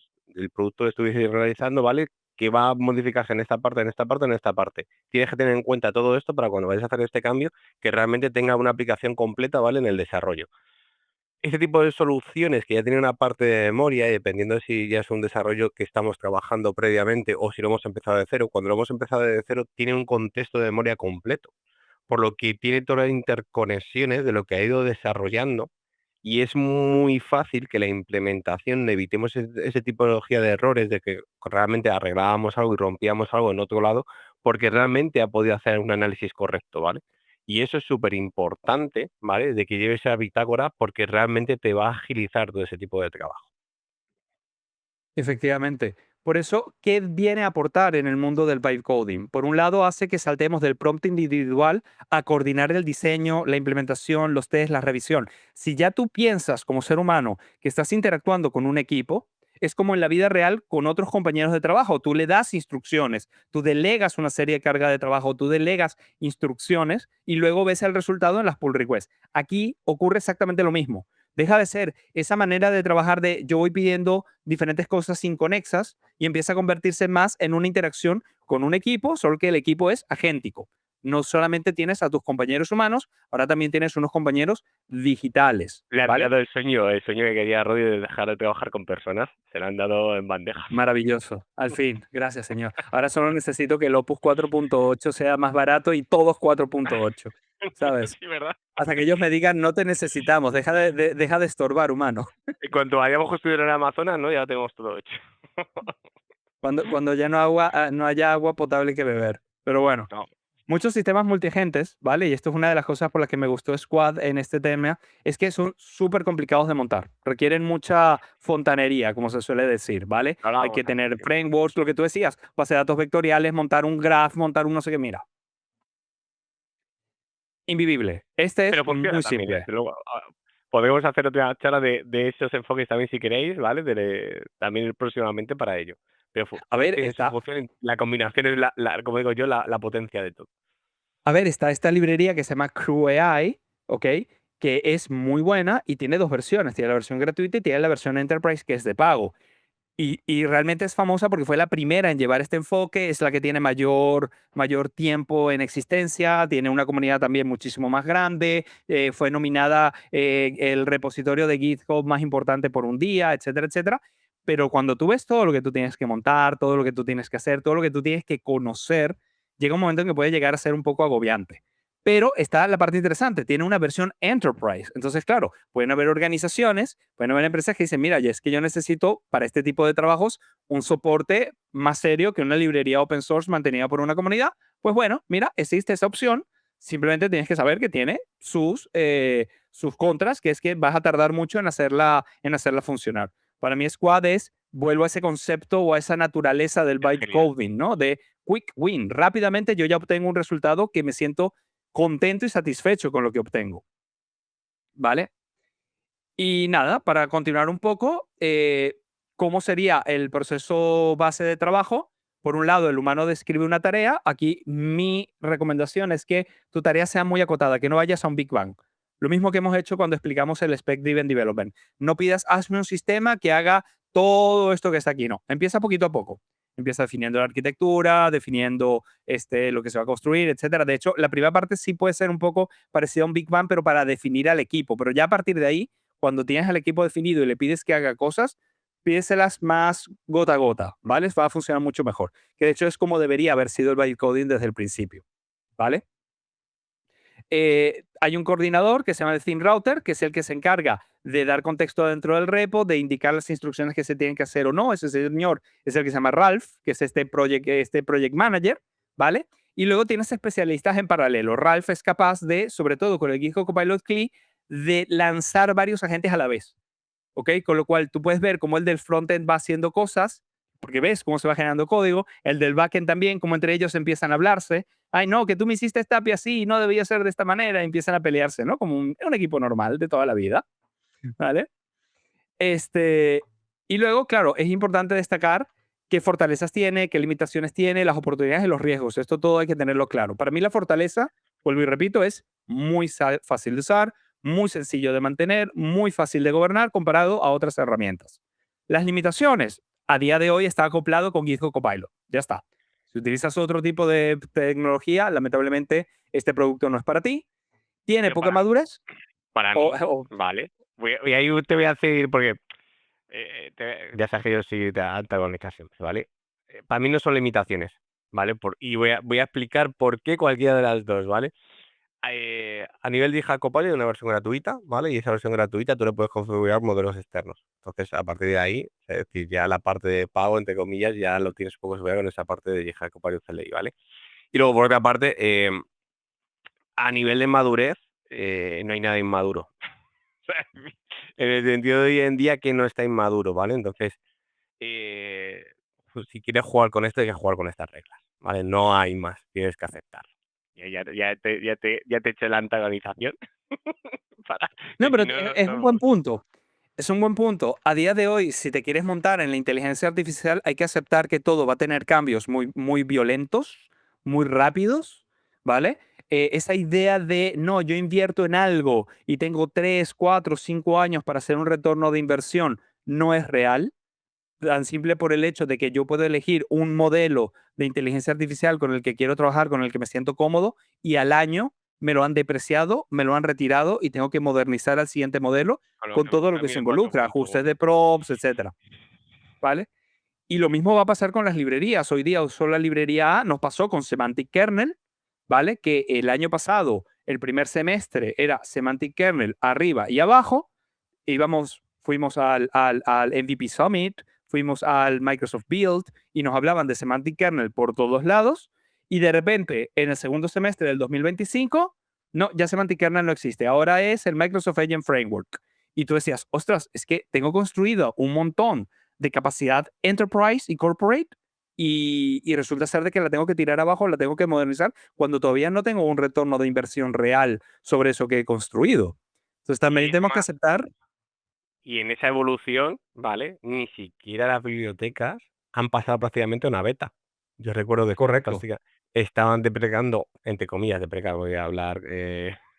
producto que estuviese realizando, ¿vale? Que va a modificarse en esta parte, en esta parte, en esta parte. Tienes que tener en cuenta todo esto para cuando vayas a hacer este cambio, que realmente tenga una aplicación completa, ¿vale? En el desarrollo. Ese tipo de soluciones que ya tienen una parte de memoria, y dependiendo de si ya es un desarrollo que estamos trabajando previamente o si lo hemos empezado de cero, cuando lo hemos empezado de cero, tiene un contexto de memoria completo, por lo que tiene todas las interconexiones de lo que ha ido desarrollando y es muy fácil que la implementación evitemos ese tipología de errores de que realmente arreglábamos algo y rompíamos algo en otro lado, porque realmente ha podido hacer un análisis correcto, ¿vale? Y eso es súper importante, ¿vale? De que lleves esa bitácora porque realmente te va a agilizar todo ese tipo de trabajo. Efectivamente. Por eso, ¿qué viene a aportar en el mundo del vibe coding? Por un lado, hace que saltemos del prompt individual a coordinar el diseño, la implementación, los tests, la revisión. Si ya tú piensas como ser humano que estás interactuando con un equipo, es como en la vida real con otros compañeros de trabajo. Tú le das instrucciones, tú delegas una serie de carga de trabajo, tú delegas instrucciones y luego ves el resultado en las pull requests. Aquí ocurre exactamente lo mismo. Deja de ser esa manera de trabajar de yo voy pidiendo diferentes cosas inconexas y empieza a convertirse más en una interacción con un equipo, solo que el equipo es agéntico. No solamente tienes a tus compañeros humanos, ahora también tienes unos compañeros digitales, Le han ¿vale? dado el sueño que quería Rodri de dejar de trabajar con personas, se lo han dado en bandeja. Maravilloso. Al fin, gracias, señor. Ahora solo necesito que el Opus 4.8 sea más barato y todos 4.8. ¿sabes? Sí, ¿verdad? Hasta que ellos me digan, no te necesitamos, deja de estorbar, humano. En cuanto hayamos construido en el Amazonas, ¿no? Ya tenemos todo hecho. Cuando ya no haya agua potable que beber. Pero bueno, No, muchos sistemas multiagentes, ¿vale? Y esto es una de las cosas por las que me gustó Squad en este tema, es que son súper complicados de montar. Requieren mucha fontanería, como se suele decir, ¿vale? no lo Hay vamos que a hacer, tener sí. frameworks, lo que tú decías, base de datos vectoriales, montar un graph, montar un no sé qué. Mira, invivible. Este es Pero funciona muy también, simple. desde luego. Podemos hacer otra charla de esos enfoques también si queréis, ¿vale? También próximamente para ello. Pero A ver, tiene su función, la combinación es, como digo yo, la potencia de todo. está esta librería que se llama CrewAI, ¿ok? Que es muy buena y tiene dos versiones. Tiene la versión gratuita y tiene la versión Enterprise que es de pago. Y realmente es famosa porque fue la primera en llevar este enfoque, es la que tiene mayor tiempo en existencia, tiene una comunidad también muchísimo más grande, fue nominada el repositorio de GitHub más importante por un día, etcétera, etcétera. Pero cuando tú ves todo lo que tú tienes que montar, todo lo que tú tienes que hacer, todo lo que tú tienes que conocer, llega un momento en que puede llegar a ser un poco agobiante. Pero está la parte interesante, tiene una versión Enterprise. Entonces, claro, pueden haber organizaciones, pueden haber empresas que dicen, mira, ya es que yo necesito para este tipo de trabajos un soporte más serio que una librería open source mantenida por una comunidad. Pues bueno, mira, existe esa opción. Simplemente tienes que saber que tiene sus contras, que es que vas a tardar mucho en hacerla funcionar. Para mí, Squad vuelvo a ese concepto o a esa naturaleza del Es byte genial. coding, ¿no? De quick win. Rápidamente yo ya obtengo un resultado que me siento contento y satisfecho con lo que obtengo, ¿vale? Y nada, para continuar un poco, ¿cómo sería el proceso base de trabajo? Por un lado, el humano describe una tarea. Aquí mi recomendación es que tu tarea sea muy acotada, que no vayas a un Big Bang. Lo mismo que hemos hecho cuando explicamos el Spec Driven Development. No pidas, hazme un sistema que haga todo esto que está aquí. No, empieza poquito a poco. Empieza definiendo la arquitectura, definiendo lo que se va a construir, etcétera. De hecho, la primera parte sí puede ser un poco parecida a un Big Bang, pero para definir al equipo. Pero ya a partir de ahí, cuando tienes al equipo definido y le pides que haga cosas, pídeselas más gota a gota, ¿vale? Va a funcionar mucho mejor. Que de hecho es como debería haber sido el bytecoding desde el principio, ¿vale? Hay un coordinador que se llama el Theme Router, que es el que se encarga de dar contexto dentro del repo, de indicar las instrucciones que se tienen que hacer o no. Ese señor es el que se llama Ralph, que es este project manager, ¿vale? Y luego tienes especialistas en paralelo. Ralph es capaz de, sobre todo con el GitHub Copilot CLI, de lanzar varios agentes a la vez. ¿Ok? Con lo cual tú puedes ver cómo el del frontend va haciendo cosas, porque ves cómo se va generando código, el del backend también, cómo entre ellos empiezan a hablarse. Ay, no, que tú me hiciste esta API así, no debía ser de esta manera, y empiezan a pelearse, ¿no? Como un equipo normal de toda la vida, ¿vale? Este, y luego, claro, es importante destacar qué fortalezas tiene, qué limitaciones tiene, las oportunidades y los riesgos. Esto todo hay que tenerlo claro. Para mí la fortaleza, vuelvo y repito, es muy fácil de usar, muy sencillo de mantener, muy fácil de gobernar comparado a otras herramientas. Las limitaciones, a día de hoy está acoplado con GitHub Copilot. Ya está. Si utilizas otro tipo de tecnología, lamentablemente este producto no es para ti. Tiene Pero poca madurez. para O, mí, o- ¿vale? Y ahí te voy a decir, porque ya sabes que yo soy de alta comunicación, ¿vale? Para mí no son limitaciones, ¿vale? Y voy a explicar por qué cualquiera de las dos, ¿vale? A nivel de Copilot hay una versión gratuita, ¿vale? Y esa versión gratuita tú le puedes configurar modelos externos. Entonces, a partir de ahí, es decir, ya la parte de pago, entre comillas, ya lo tienes un poco seguro con esa parte de GitHub Copilot CLI, ¿vale? Y luego, por otra parte, a nivel de madurez, no hay nada inmaduro. En el sentido de hoy en día que no está inmaduro, ¿vale? Entonces, eh, pues, si quieres jugar con esto, hay que jugar con estas reglas, ¿vale? No hay más, tienes que aceptarlo. Ya te eché la antagonización para no, que si pero no, es un buen punto. Es un buen punto. A día de hoy, si te quieres montar en la inteligencia artificial, hay que aceptar que todo va a tener cambios muy, muy violentos, muy rápidos, ¿vale? Esa idea de, no, yo invierto en algo y tengo 3, 4, 5 años para hacer un retorno de inversión, no es real. Tan simple por el hecho de que yo puedo elegir un modelo de inteligencia artificial con el que quiero trabajar, con el que me siento cómodo, y al año me lo han depreciado, me lo han retirado y tengo que modernizar al siguiente modelo con lo con todo lo a que mí se el involucra, 4.1. ajustes de prompts, etcétera, ¿vale? Y lo mismo va a pasar con las librerías. Hoy día usó la librería A, nos pasó con Semantic Kernel, ¿vale? Que el año pasado El primer semestre era Semantic Kernel arriba y abajo. Fuimos al MVP Summit, fuimos al Microsoft Build y nos hablaban de Semantic Kernel por todos lados. Y de repente, en el segundo semestre del 2025, no, ya Semantic Kernel no existe. Ahora es el Microsoft Agent Framework. Y tú decías, ostras, es que tengo construido un montón de capacidad enterprise y corporate y resulta ser de que la tengo que tirar abajo, la tengo que modernizar cuando todavía no tengo un retorno de inversión real sobre eso que he construido. Entonces Y también es tenemos que más, aceptar. y en esa evolución, ¿vale? Ni siquiera las bibliotecas han pasado prácticamente a una beta. Yo recuerdo que Correcto. estaban deprecando, entre comillas, deprecar, voy a hablar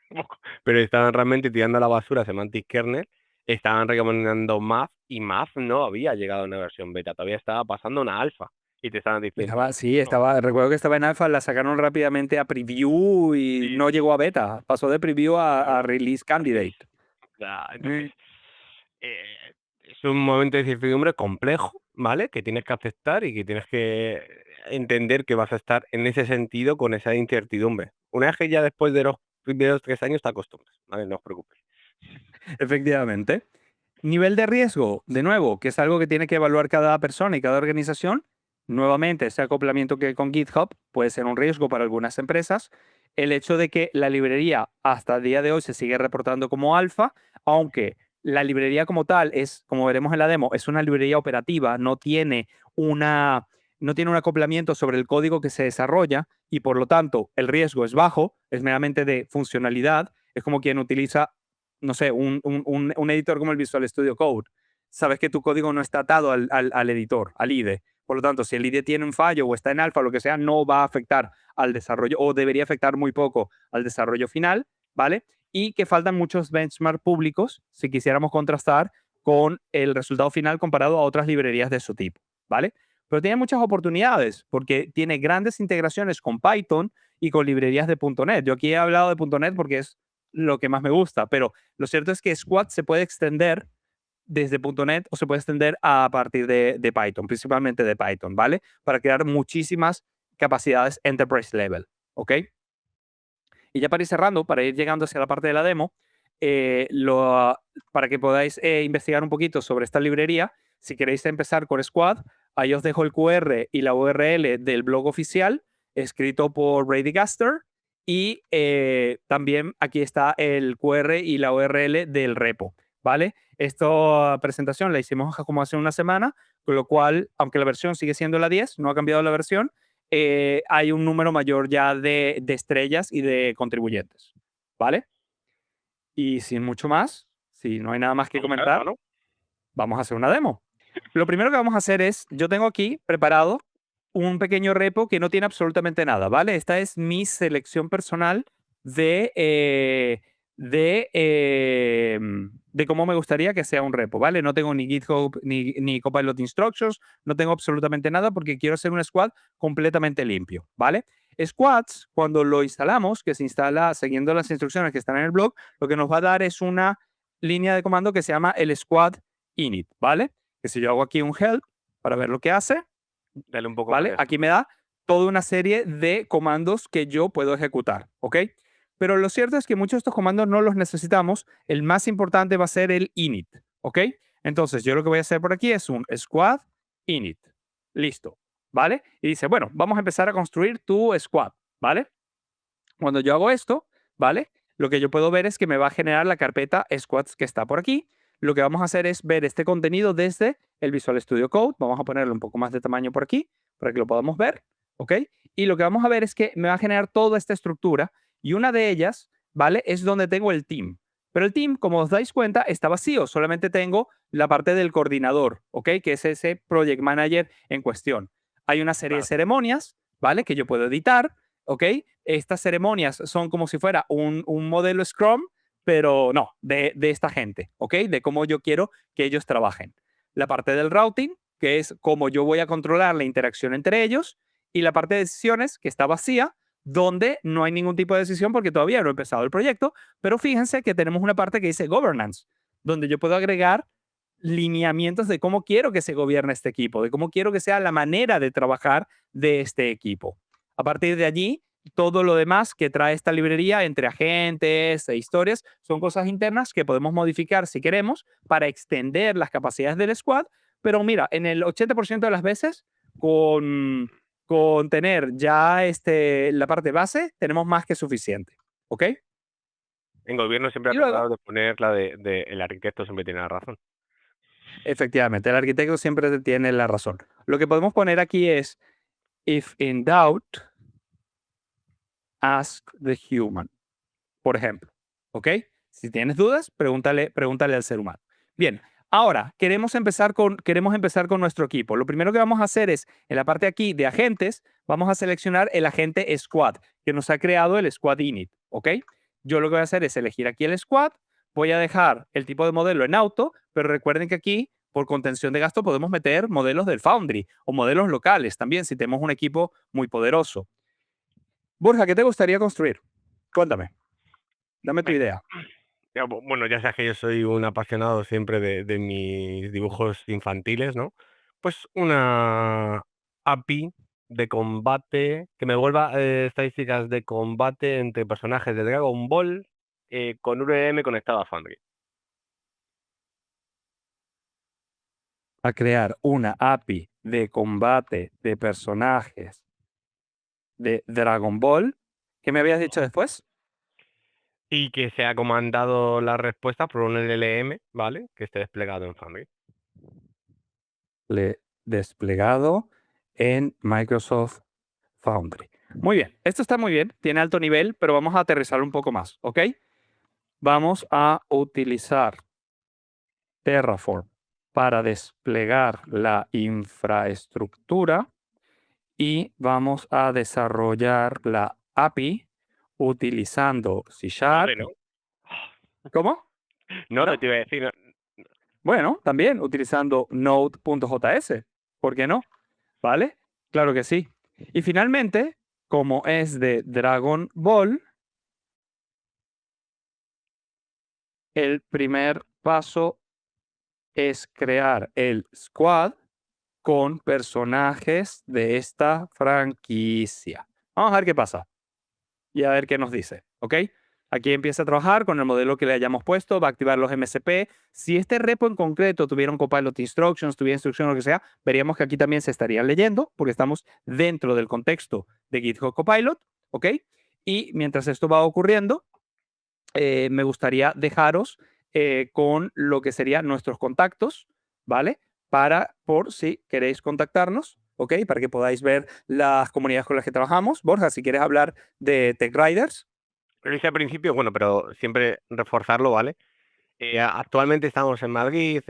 poco, pero estaban realmente tirando a la basura Semantic Kernel, estaban recomendando Math y Math no había llegado a una versión beta, todavía estaba pasando una alfa y te estaban diciendo, Sí, no, recuerdo que estaba en alfa, la sacaron rápidamente a preview y sí, no llegó a beta, pasó de preview a claro, release release. candidate. Ya, entonces, Eh, es un momento de incertidumbre complejo, ¿vale? Que tienes que aceptar y que tienes que entender que vas a estar en ese sentido con esa incertidumbre. Una vez que ya después de los primeros 3 años te acostumbras, ¿vale? No os preocupéis. Efectivamente. Nivel de riesgo, de nuevo, que es algo que tiene que evaluar cada persona y cada organización. Nuevamente, ese acoplamiento que con GitHub puede ser un riesgo para algunas empresas. El hecho de que la librería hasta el día de hoy se sigue reportando como alfa, aunque la librería como tal es, como veremos en la demo, es una librería operativa, no tiene un acoplamiento sobre el código que se desarrolla y por lo tanto el riesgo es bajo, es meramente de funcionalidad. Es como quien utiliza, no sé, un editor como el Visual Studio Code. Sabes que tu código no está atado al editor, al IDE. Por lo tanto, si el IDE tiene un fallo o está en alfa o lo que sea, no va a afectar al desarrollo o debería afectar muy poco al desarrollo final, ¿vale? Y que faltan muchos benchmark públicos si quisiéramos contrastar con el resultado final comparado a otras librerías de su tipo, ¿vale? Pero tiene muchas oportunidades porque tiene grandes integraciones con Python y con librerías de .NET. Yo aquí he hablado de .NET porque es lo que más me gusta, pero lo cierto es que Squad se puede extender desde .NET o se puede extender a partir de Python, principalmente de Python, ¿vale? Para crear muchísimas capacidades enterprise level, ¿ok? Y ya para ir cerrando, para ir llegando hacia la parte de la demo, para que podáis investigar un poquito sobre esta librería, si queréis empezar con Squad, ahí os dejo el QR y la URL del blog oficial, escrito por Brady Gaster, y también aquí está el QR y la URL del repo, ¿vale? Esta presentación la hicimos como hace una semana, con lo cual, aunque la versión sigue siendo la 10, no ha cambiado la versión, hay un número mayor ya de estrellas y de contribuyentes, ¿vale? Y sin mucho más, si no hay nada más que Vamos a verlo, comentar, ¿no? vamos a hacer una demo. Lo primero que vamos a hacer es, yo tengo aquí preparado un pequeño repo que no tiene absolutamente nada, ¿vale? Esta es mi selección personal de, eh, de cómo me gustaría que sea un repo, ¿vale? No tengo ni GitHub ni Copilot Instructions, no tengo absolutamente nada porque quiero hacer un squad completamente limpio, ¿vale? Squads, cuando lo instalamos, que se instala siguiendo las instrucciones que están en el blog, lo que nos va a dar es una línea de comando que se llama el squad init, ¿vale? Que si yo hago aquí un help para ver lo que hace, Dale un poco más ¿vale? de esto. Aquí me da toda una serie de comandos que yo puedo ejecutar, ¿ok? Pero lo cierto es que muchos de estos comandos no los necesitamos. El más importante va a ser el init, ¿ok? Entonces, yo lo que voy a hacer por aquí es un squad init. Listo, ¿vale? Y dice, bueno, vamos a empezar a construir tu squad, ¿vale? Cuando yo hago esto, ¿vale? Lo que yo puedo ver es que me va a generar la carpeta squads que está por aquí. Lo que vamos a hacer es ver este contenido desde el Visual Studio Code. Vamos a ponerle un poco más de tamaño por aquí para que lo podamos ver, ¿ok? Y lo que vamos a ver es que me va a generar toda esta estructura y una de ellas, ¿vale? Es donde tengo el team. Pero el team, como os dais cuenta, está vacío. Solamente tengo la parte del coordinador, ¿ok? Que es ese project manager en cuestión. Hay una serie de Claro. ceremonias, ¿vale? Que yo puedo editar, ¿ok? Estas ceremonias son como si fuera un modelo Scrum, pero no, de esta gente, ¿ok? De cómo yo quiero que ellos trabajen. La parte del routing, que es cómo yo voy a controlar la interacción entre ellos, y la parte de decisiones, que está vacía, donde no hay ningún tipo de decisión porque todavía no he empezado el proyecto, pero fíjense que tenemos una parte que dice governance, donde yo puedo agregar lineamientos de cómo quiero que se gobierne este equipo, de cómo quiero que sea la manera de trabajar de este equipo. A partir de allí, todo lo demás que trae esta librería entre agentes e historias son cosas internas que podemos modificar si queremos para extender las capacidades del squad. Pero mira, en el 80% de las veces, con tener ya la parte base, tenemos más que suficiente. ¿Ok? En gobierno siempre Y ha luego, tratado de poner la de el arquitecto siempre tiene la razón. efectivamente, el arquitecto siempre tiene la razón. Lo que podemos poner aquí es, if in doubt, ask the human, por ejemplo. ¿Ok? Si tienes dudas, pregúntale al ser humano. Bien, ahora queremos empezar con nuestro equipo. Lo primero que vamos a hacer es, en la parte aquí de agentes, vamos a seleccionar el agente squad que nos ha creado el squad init. ¿Ok? Yo lo que voy a hacer es elegir aquí el squad, voy a dejar el tipo de modelo en auto, pero recuerden que aquí, por contención de gasto, podemos meter modelos del Foundry o modelos locales también si tenemos un equipo muy poderoso. Borja, ¿qué te gustaría construir? Cuéntame, dame tu Venga. idea. Bueno, ya sabes que yo soy un apasionado siempre de mis dibujos infantiles, ¿no? Pues una API de combate que me vuelva estadísticas de combate entre personajes de Dragon Ball con VM conectado a Foundry. A crear una API de combate de personajes de Dragon Ball. ¿Qué me habías dicho después? Y que sea comandado la respuesta por un LLM, ¿vale? Que esté desplegado en Foundry. Desplegado en Microsoft Foundry. Muy bien, esto está muy bien, tiene alto nivel, pero vamos a aterrizar un poco más, ¿ok? Vamos a utilizar Terraform para desplegar la infraestructura y vamos a desarrollar la API utilizando C Sharp. Node, ¿no? ¿Cómo? Node ¿No? te iba a decir, ¿no? Bueno, también utilizando Node.js. ¿Por qué no? ¿Vale? Claro que sí. Y finalmente, como es de Dragon Ball, el primer paso es crear el squad con personajes de esta franquicia. Vamos a ver qué pasa y a ver qué nos dice, ¿ok? Aquí empieza a trabajar con el modelo que le hayamos puesto, va a activar los MCP. Si este repo en concreto tuviera un copilot instructions, tuviera instrucción o lo que sea, veríamos que aquí también se estarían leyendo porque estamos dentro del contexto de GitHub Copilot, ¿ok? Y mientras esto va ocurriendo, me gustaría dejaros con lo que serían nuestros contactos, ¿vale? Por si queréis contactarnos, ¿ok? Para que podáis ver las comunidades con las que trabajamos. Borja, si quieres hablar de Tech Riders. Lo hice al principio, bueno, pero siempre reforzarlo, ¿vale? Actualmente estamos en Madrid,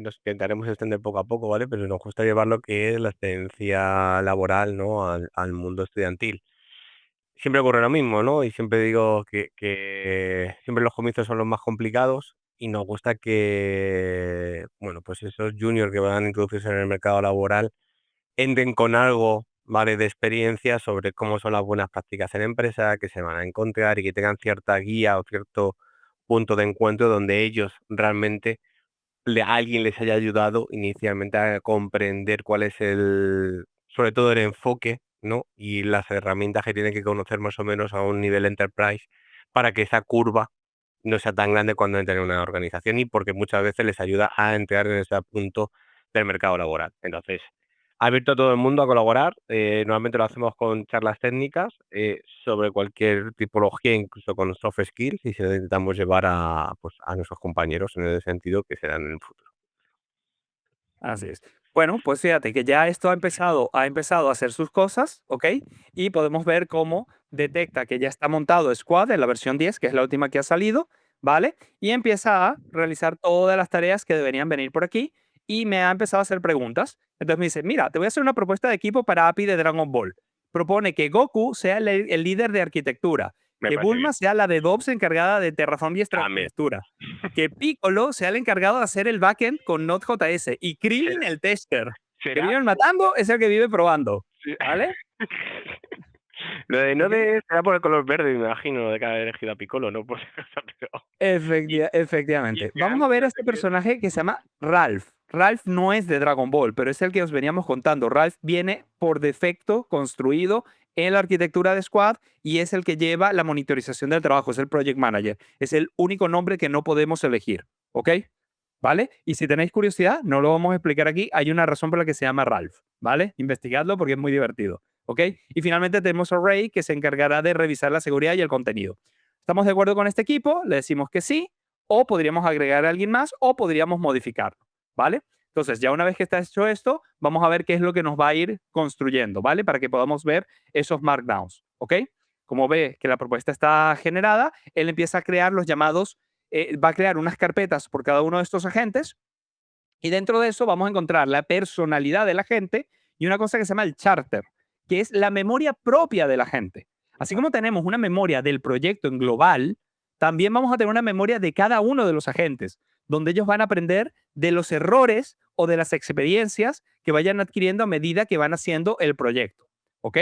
nos intentaremos extender poco a poco, ¿vale? Pero nos gusta llevar lo que es la experiencia laboral, ¿no? Al mundo estudiantil. Siempre ocurre lo mismo, ¿no? Y siempre digo que siempre los comienzos son los más complicados y nos gusta que, bueno, pues esos juniors que van a introducirse en el mercado laboral entren con algo, ¿vale? De experiencia sobre cómo son las buenas prácticas en empresa, que se van a encontrar y que tengan cierta guía o cierto punto de encuentro donde ellos realmente alguien les haya ayudado inicialmente a comprender cuál es sobre todo el enfoque, ¿no? Y las herramientas que tienen que conocer más o menos a un nivel enterprise para que esa curva no sea tan grande cuando entren en una organización y porque muchas veces les ayuda a entrar en ese punto del mercado laboral. Entonces, abierto a todo el mundo a colaborar. Normalmente lo hacemos con charlas técnicas sobre cualquier tipología, incluso con soft skills, y se lo intentamos llevar pues, a nuestros compañeros en ese sentido que serán en el futuro. Así es. Bueno, pues fíjate que ya esto ha empezado a hacer sus cosas, ¿ok? Y podemos ver cómo detecta que ya está montado Squad en la versión 10, que es la última que ha salido, ¿vale? Y empieza a realizar todas las tareas que deberían venir por aquí y me ha empezado a hacer preguntas. Entonces me dice, mira, te voy a hacer una propuesta de equipo para API de Dragon Ball. Propone que Goku sea el líder de arquitectura, Me que parece bien. Bulma sea la de DevOps encargada de Terraform y También. estructura, que Piccolo sea el encargado de hacer el backend con Node.js y Krillin el tester. Que ¿Será? viven matando es el que vive probando. Sí. ¿Vale? Lo de no ¿Ok? de será por el color verde, me imagino, de que ha elegido a Piccolo, ¿no? Por si acaso, pero... Y, y Efectivamente. que Vamos a ver a antes este de que... personaje que se llama Ralph. Ralph no es de Dragon Ball, pero es el que os veníamos contando. Ralph viene por defecto construido en la arquitectura de Squad y es el que lleva la monitorización del trabajo, es el Project Manager. Es el único nombre que no podemos elegir, ¿ok? ¿Vale? Y si tenéis curiosidad, no lo vamos a explicar aquí, hay una razón por la que se llama Ralph, ¿vale? Investigadlo porque es muy divertido, ¿ok? Y finalmente tenemos a Ray, que se encargará de revisar la seguridad y el contenido. ¿Estamos de acuerdo con este equipo? Le decimos que sí, o podríamos agregar a alguien más, o podríamos modificarlo, ¿vale? Entonces, ya una vez que está hecho esto, vamos a ver qué es lo que nos va a ir construyendo, ¿vale? Para que podamos ver esos markdowns, ¿ok? Como ve que la propuesta está generada, él empieza a crear los llamados, va a crear unas carpetas por cada uno de estos agentes y dentro de eso vamos a encontrar la personalidad del agente y una cosa que se llama el charter, que es la memoria propia del agente. Así como tenemos una memoria del proyecto en global, también vamos a tener una memoria de cada uno de los agentes, donde ellos van a aprender de los errores o de las experiencias que vayan adquiriendo a medida que van haciendo el proyecto. ¿Ok?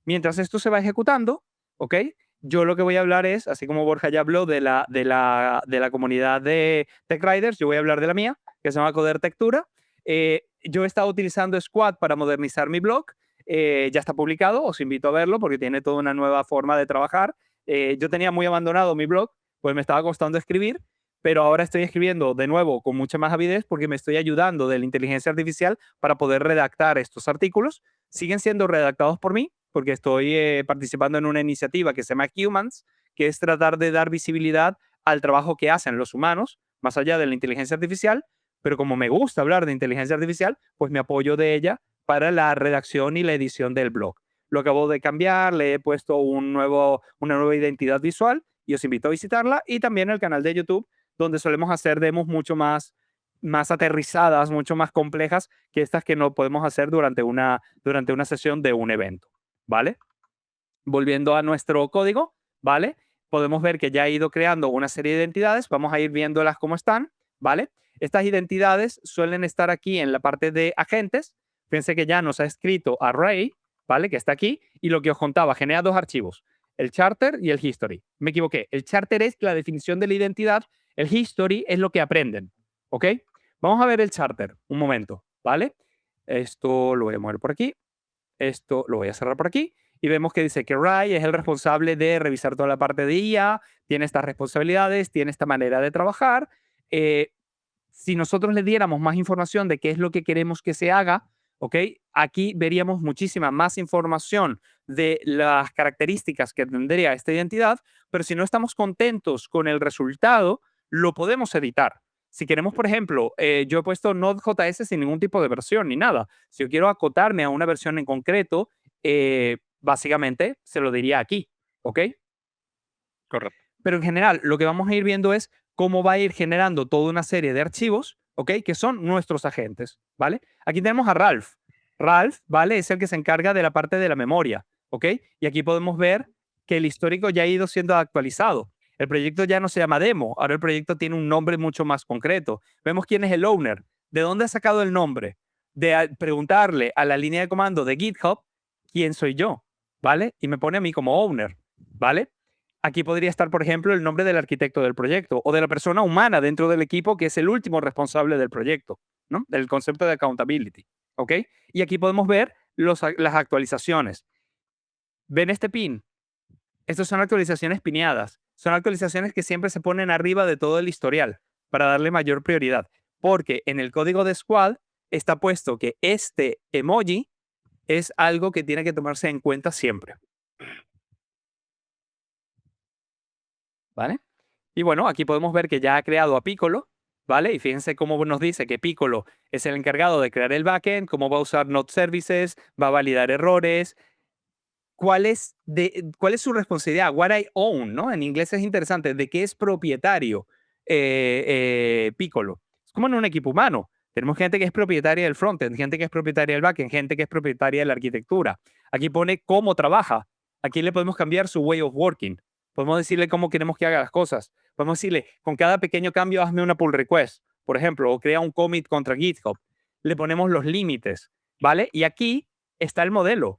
Mientras esto se va ejecutando, ¿ok? Yo lo que voy a hablar es, así como Borja ya habló de la comunidad de Tech Riders, yo voy a hablar de la mía, que se llama Codertectura. Yo he estado utilizando Squad para modernizar mi blog. Ya está publicado, os invito a verlo porque tiene toda una nueva forma de trabajar. Yo tenía muy abandonado mi blog, pues me estaba costando escribir, pero ahora estoy escribiendo de nuevo con mucha más avidez porque me estoy ayudando de la inteligencia artificial para poder redactar estos artículos. Siguen siendo redactados por mí porque estoy participando en una iniciativa que se llama Humans, que es tratar de dar visibilidad al trabajo que hacen los humanos, más allá de la inteligencia artificial, pero como me gusta hablar de inteligencia artificial, pues me apoyo de ella para la redacción y la edición del blog. Lo acabo de cambiar, le he puesto una nueva identidad visual y os invito a visitarla y también el canal de YouTube donde solemos hacer demos mucho más aterrizadas, mucho más complejas que estas que no podemos hacer durante una sesión de un evento, ¿vale? Volviendo a nuestro código, ¿vale? Podemos ver que ya he ido creando una serie de identidades, vamos a ir viéndolas cómo están, ¿vale? Estas identidades suelen estar aquí en la parte de agentes. Fíjense que ya nos ha escrito array, ¿vale? Que está aquí, y lo que os contaba, genera dos archivos, el charter y el history. Me equivoqué, el charter es la definición de la identidad, el history es lo que aprenden, ¿ok? Vamos a ver el charter, un momento, ¿vale? Esto lo voy a mover por aquí, esto lo voy a cerrar por aquí y vemos que dice que Ray es el responsable de revisar toda la parte de IA, tiene estas responsabilidades, tiene esta manera de trabajar. Eh, si nosotros le diéramos más información de qué es lo que queremos que se haga, ¿ok? Aquí veríamos muchísima más información de las características que tendría esta identidad, pero si no estamos contentos con el resultado, lo podemos editar. Si queremos, por ejemplo, yo he puesto Node.js sin ningún tipo de versión ni nada. Si yo quiero acotarme a una versión en concreto, básicamente se lo diría aquí, ¿ok? Correcto. Pero en general, lo que vamos a ir viendo es cómo va a ir generando toda una serie de archivos, ¿ok? Que son nuestros agentes, ¿vale? Aquí tenemos a Ralph. Ralph, ¿vale? Es el que se encarga de la parte de la memoria, ¿ok? Y aquí podemos ver que el histórico ya ha ido siendo actualizado. El proyecto ya no se llama demo, ahora el proyecto tiene un nombre mucho más concreto. Vemos quién es el owner, de dónde ha sacado el nombre, de preguntarle a la línea de comando de GitHub quién soy yo, ¿vale? Y me pone a mí como owner, ¿vale? Aquí podría estar, por ejemplo, el nombre del arquitecto del proyecto o de la persona humana dentro del equipo que es el último responsable del proyecto, ¿no? Del concepto de accountability, ¿ok? Y aquí podemos ver las actualizaciones. ¿Ven este pin? Estas son actualizaciones pineadas. Son actualizaciones que siempre se ponen arriba de todo el historial para darle mayor prioridad. Porque en el código de Squad está puesto que este emoji es algo que tiene que tomarse en cuenta siempre. ¿Vale? Y bueno, aquí podemos ver que ya ha creado a Piccolo, ¿vale? Y fíjense cómo nos dice que Piccolo es el encargado de crear el backend, cómo va a usar Node Services, va a validar errores. ¿Cuál es su responsabilidad? What I own, ¿no? En inglés es interesante, de qué es propietario Piccolo. Es como en un equipo humano. Tenemos gente que es propietaria del frontend, gente que es propietaria del backend, gente que es propietaria de la arquitectura. Aquí pone cómo trabaja. Aquí le podemos cambiar su way of working. Podemos decirle cómo queremos que haga las cosas. Podemos decirle, con cada pequeño cambio, hazme una pull request, por ejemplo, o crea un commit contra GitHub. Le ponemos los límites, ¿vale? Y aquí está el modelo.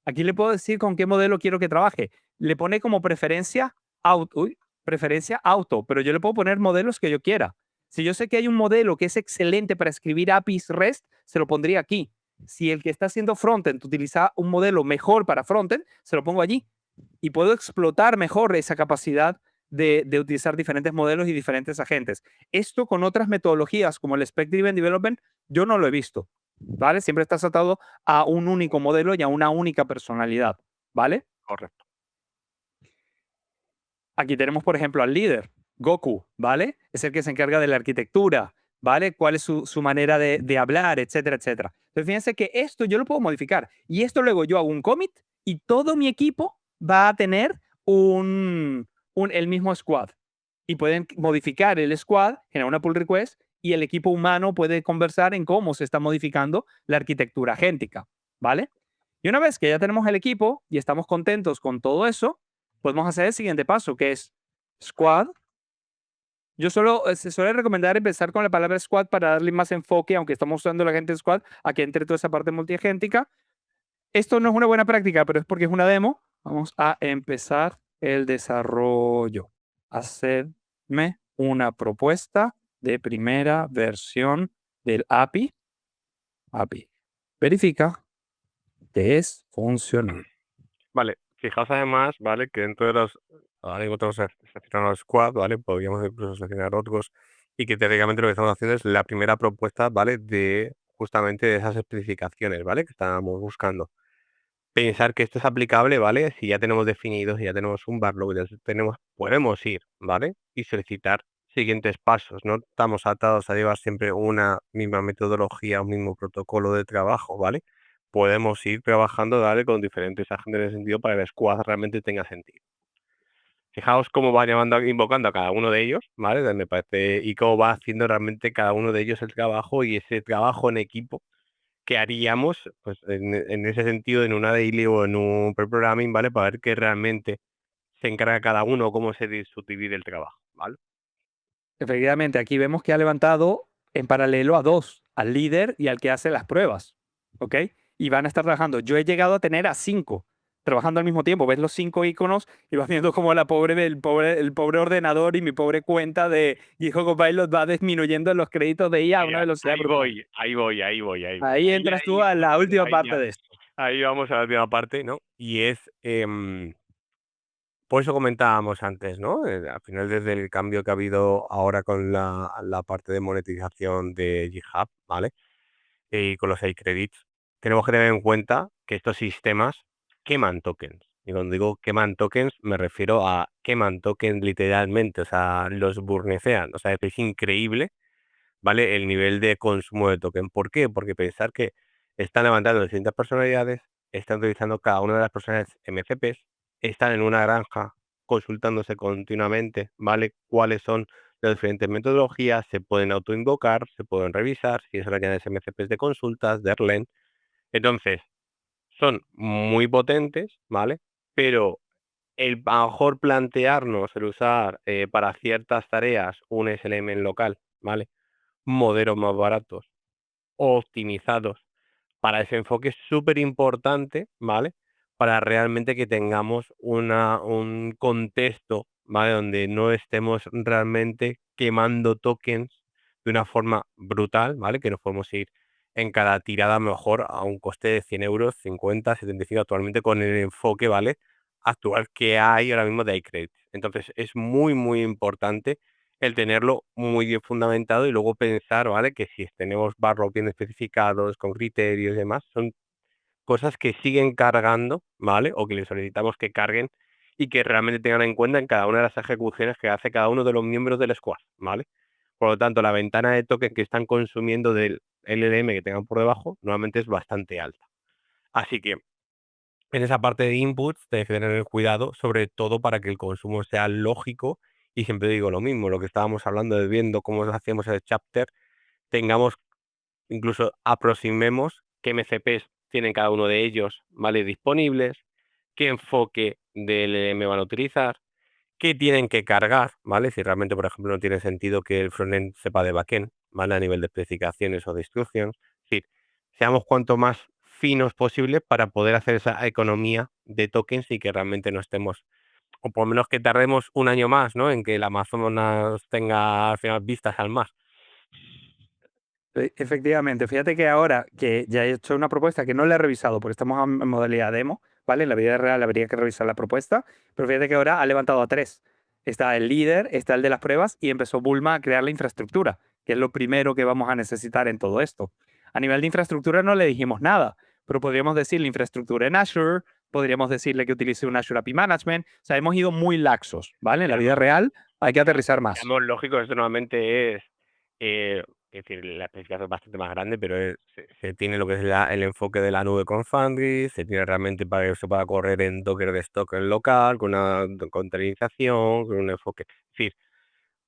Aquí le puedo decir con qué modelo quiero que trabaje. Le pone como preferencia auto, pero yo le puedo poner modelos que yo quiera. Si yo sé que hay un modelo que es excelente para escribir APIs REST, se lo pondría aquí. Si el que está haciendo frontend utiliza un modelo mejor para frontend, se lo pongo allí. Y puedo explotar mejor esa capacidad de utilizar diferentes modelos y diferentes agentes. Esto con otras metodologías como el Spec Driven Development, yo no lo he visto. ¿Vale? Siempre estás atado a un único modelo y a una única personalidad. ¿Vale? Correcto. Aquí tenemos, por ejemplo, al líder, Goku, ¿vale? Es el que se encarga de la arquitectura, ¿vale? Cuál es su manera de hablar, etcétera, etcétera. Entonces, fíjense que esto yo lo puedo modificar. Y esto luego yo hago un commit y todo mi equipo va a tener el mismo squad. Y pueden modificar el squad, generar una pull request y el equipo humano puede conversar en cómo se está modificando la arquitectura agéntica, ¿vale? Y una vez que ya tenemos el equipo y estamos contentos con todo eso, podemos hacer el siguiente paso, que es squad. Yo solo se suele recomendar empezar con la palabra squad para darle más enfoque, aunque estamos usando la gente squad, a que entre toda esa parte multiagéntica. Esto no es una buena práctica, pero es porque es una demo. Vamos a empezar el desarrollo. Hacerme una propuesta de primera versión del API. API. Verifica que es funcional. Vale, fijaos además, ¿vale? Que dentro de los, ahora mismo tenemos seleccionado los squad, ¿vale? Podríamos incluso seleccionar otros y que teóricamente lo que estamos haciendo es la primera propuesta, ¿vale? De justamente de esas especificaciones, ¿vale? Que estábamos buscando. Pensar que esto es aplicable, ¿vale? Si ya tenemos definidos, si ya tenemos un backlog, ya tenemos, podemos ir, ¿vale? Y solicitar siguientes pasos. No estamos atados a llevar siempre una misma metodología, un mismo protocolo de trabajo, ¿vale? Podemos ir trabajando, ¿vale? Con diferentes agentes de sentido para que el squad realmente tenga sentido. Fijaos cómo va llamando, invocando a cada uno de ellos, ¿vale? Me parece, y cómo va haciendo realmente cada uno de ellos el trabajo y ese trabajo en equipo que haríamos, pues, en ese sentido, en una daily o en un pre-programming, ¿vale? Para ver qué realmente se encarga cada uno, cómo se subdivide el trabajo, ¿vale? Efectivamente, aquí vemos que ha levantado en paralelo a dos, al líder y al que hace las pruebas, ¿ok? Y van a estar trabajando. Yo he llegado a tener a 5 trabajando al mismo tiempo. Ves los 5 iconos y vas viendo cómo el pobre ordenador y mi pobre cuenta de GitHub Copilot va disminuyendo los créditos de IA a una Mira, velocidad brutal. ahí voy. Ahí entras tú a la última Ahí parte ya, de esto. ahí vamos a la última parte, ¿no? Y es, por eso comentábamos antes, ¿no? Al final, desde el cambio que ha habido ahora con la parte de monetización de GitHub, ¿vale? Y con los iCredits, tenemos que tener en cuenta que estos sistemas queman tokens. Y cuando digo queman tokens, me refiero a queman tokens literalmente, o sea, los burnecean. O sea, es increíble, ¿vale? El nivel de consumo de token. ¿Por qué? Porque pensar que están levantando distintas personalidades, están utilizando cada una de las personas MCPs, están en una granja consultándose continuamente, ¿vale? Cuáles son las diferentes metodologías, se pueden autoinvocar, se pueden revisar, si eso le añades MCPs de consultas, de Erlang. Entonces, son muy potentes, ¿vale? Pero a lo mejor plantearnos el usar para ciertas tareas un SLM en local, ¿vale? Modelos más baratos, optimizados para ese enfoque es súper importante, ¿vale? Para realmente que tengamos un contexto, ¿vale? Donde no estemos realmente quemando tokens de una forma brutal, ¿vale? Que nos podemos ir en cada tirada a lo mejor a un coste de 100 euros, 50, 75 actualmente con el enfoque, ¿vale? Actual que hay ahora mismo de iCredit. Entonces es muy, muy importante el tenerlo muy bien fundamentado y luego pensar, ¿vale? Que si tenemos barros bien especificados, con criterios y demás, son cosas que siguen cargando, ¿vale? O que le solicitamos que carguen y que realmente tengan en cuenta en cada una de las ejecuciones que hace cada uno de los miembros del squad, ¿vale? Por lo tanto, la ventana de token que están consumiendo del LLM que tengan por debajo, normalmente es bastante alta. Así que en esa parte de inputs tienes que tener cuidado, sobre todo para que el consumo sea lógico. Y siempre digo lo mismo, lo que estábamos hablando de viendo cómo hacíamos el chapter, tengamos, incluso aproximemos qué MCPs tienen cada uno de ellos, ¿vale? Disponibles, qué enfoque de LLM van a utilizar, qué tienen que cargar, ¿vale? Si realmente, por ejemplo, no tiene sentido que el frontend sepa de backend, ¿vale? A nivel de especificaciones o de instrucciones. Es decir, seamos cuanto más finos posible para poder hacer esa economía de tokens y que realmente no estemos o por lo menos que tardemos un año más, ¿no? En que el Amazonas tenga al final vistas al mar. Efectivamente, fíjate que ahora que ya he hecho una propuesta que no la he revisado porque estamos en modalidad demo, ¿vale? En la vida real habría que revisar la propuesta, pero fíjate que ahora ha levantado a tres. Está el líder, está el de las pruebas y empezó Bulma a crear la infraestructura, que es lo primero que vamos a necesitar en todo esto. A nivel de infraestructura no le dijimos nada, pero podríamos decirle infraestructura en Azure, podríamos decirle que utilice un Azure API Management, o sea, hemos ido muy laxos, ¿vale? En la vida real hay que aterrizar más. Seamos lógicos, esto normalmente es decir, la especificación es bastante más grande, pero se tiene lo que es el enfoque de la nube con Foundry, se tiene realmente para que se pueda correr en Docker de stock en local, con una containerización, con un enfoque. Es decir,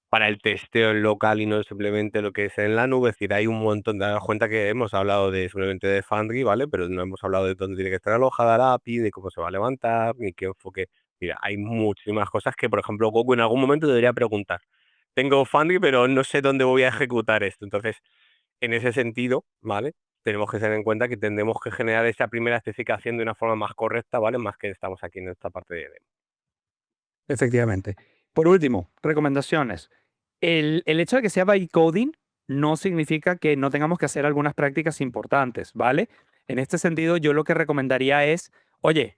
para el testeo en local y no simplemente lo que es en la nube. Es decir, hay un montón, daros cuenta que hemos hablado de simplemente de Foundry, ¿vale? Pero no hemos hablado de dónde tiene que estar alojada la API, de cómo se va a levantar, ni qué enfoque. Mira, hay muchísimas cosas que, por ejemplo, Goku en algún momento debería preguntar. Tengo Foundry, pero no sé dónde voy a ejecutar esto. Entonces, en ese sentido, ¿vale? Tenemos que tener en cuenta que tendremos que generar esa primera especificación de una forma más correcta, ¿vale? Más que estamos aquí en esta parte de demo. Efectivamente. Por último, recomendaciones. El hecho de que sea bytecoding no significa que no tengamos que hacer algunas prácticas importantes, ¿vale? En este sentido, yo lo que recomendaría es, oye,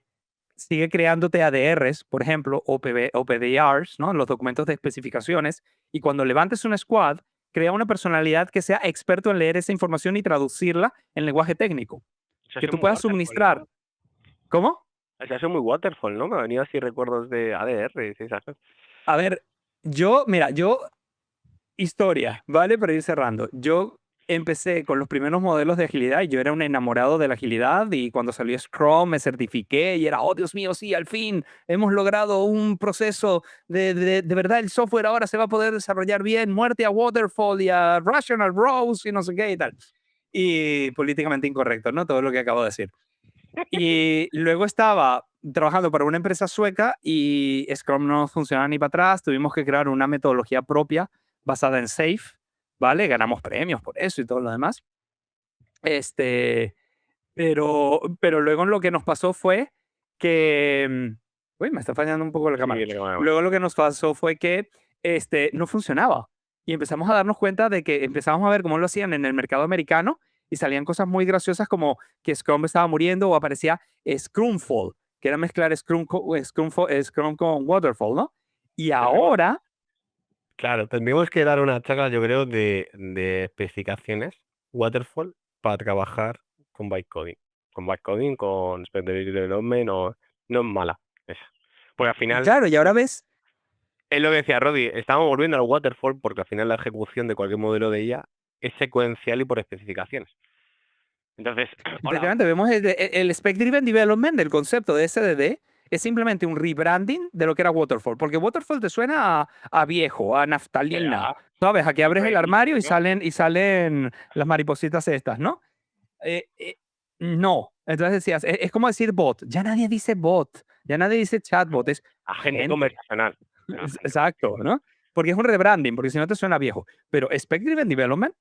sigue creándote ADRs, por ejemplo, o PDRs, ¿no? Los documentos de especificaciones, y cuando levantes un squad, crea una personalidad que sea experto en leer esa información y traducirla en lenguaje técnico, Eso que es tú muy puedas waterfall, suministrar. ¿no? ¿Cómo? Eso es muy waterfall, ¿no? Me ha venido así recuerdos de ADR y esas cosas. A ver, mira, historia, ¿vale? Para ir cerrando. Yo empecé con los primeros modelos de agilidad y yo era un enamorado de la agilidad y cuando salió Scrum me certifiqué y era, oh Dios mío, sí, al fin hemos logrado un proceso de verdad, el software ahora se va a poder desarrollar bien, muerte a Waterfall y a Rational Rose y no sé qué y tal. Y políticamente incorrecto, ¿no? Todo lo que acabo de decir. Y luego estaba trabajando para una empresa sueca y Scrum no funcionaba ni para atrás. Tuvimos que crear una metodología propia basada en SAFe, ¿vale? Ganamos premios por eso y todo lo demás. Este, pero luego lo que nos pasó fue que, uy, me está fallando un poco la Sí, cámara. le va. Luego lo que nos pasó fue que no funcionaba y empezamos a darnos cuenta de que empezamos a ver cómo lo hacían en el mercado americano y salían cosas muy graciosas como que Scrum estaba muriendo o aparecía Scrumfall, que era mezclar Scrum con Waterfall, ¿no? Y Tendremos, ahora, claro, tendríamos que dar una charla, yo creo, de especificaciones waterfall para trabajar con bytecoding. Con bytecoding, con Speculative Development, o, no es mala esa. Porque al final, claro, y ahora ves. es lo que decía Roddy, estamos volviendo al waterfall porque al final la ejecución de cualquier modelo de ella es secuencial y por especificaciones. Entonces, hola, Efectivamente, vemos el Spec Driven Development del concepto de SDD es simplemente un rebranding de lo que era Waterfall, porque Waterfall te suena a viejo, a naftalina, ya, ¿sabes? Aquí abres el RX, armario y ¿no? salen las maripositas estas, ¿no? Eh, eh, no, entonces decías, es como decir bot, ya nadie dice bot, ya nadie dice chatbot, es Agente gente. conversacional. No, agente Exacto, conversacional. ¿no? Porque es un rebranding, porque si no te suena viejo. Pero Spec Driven Development,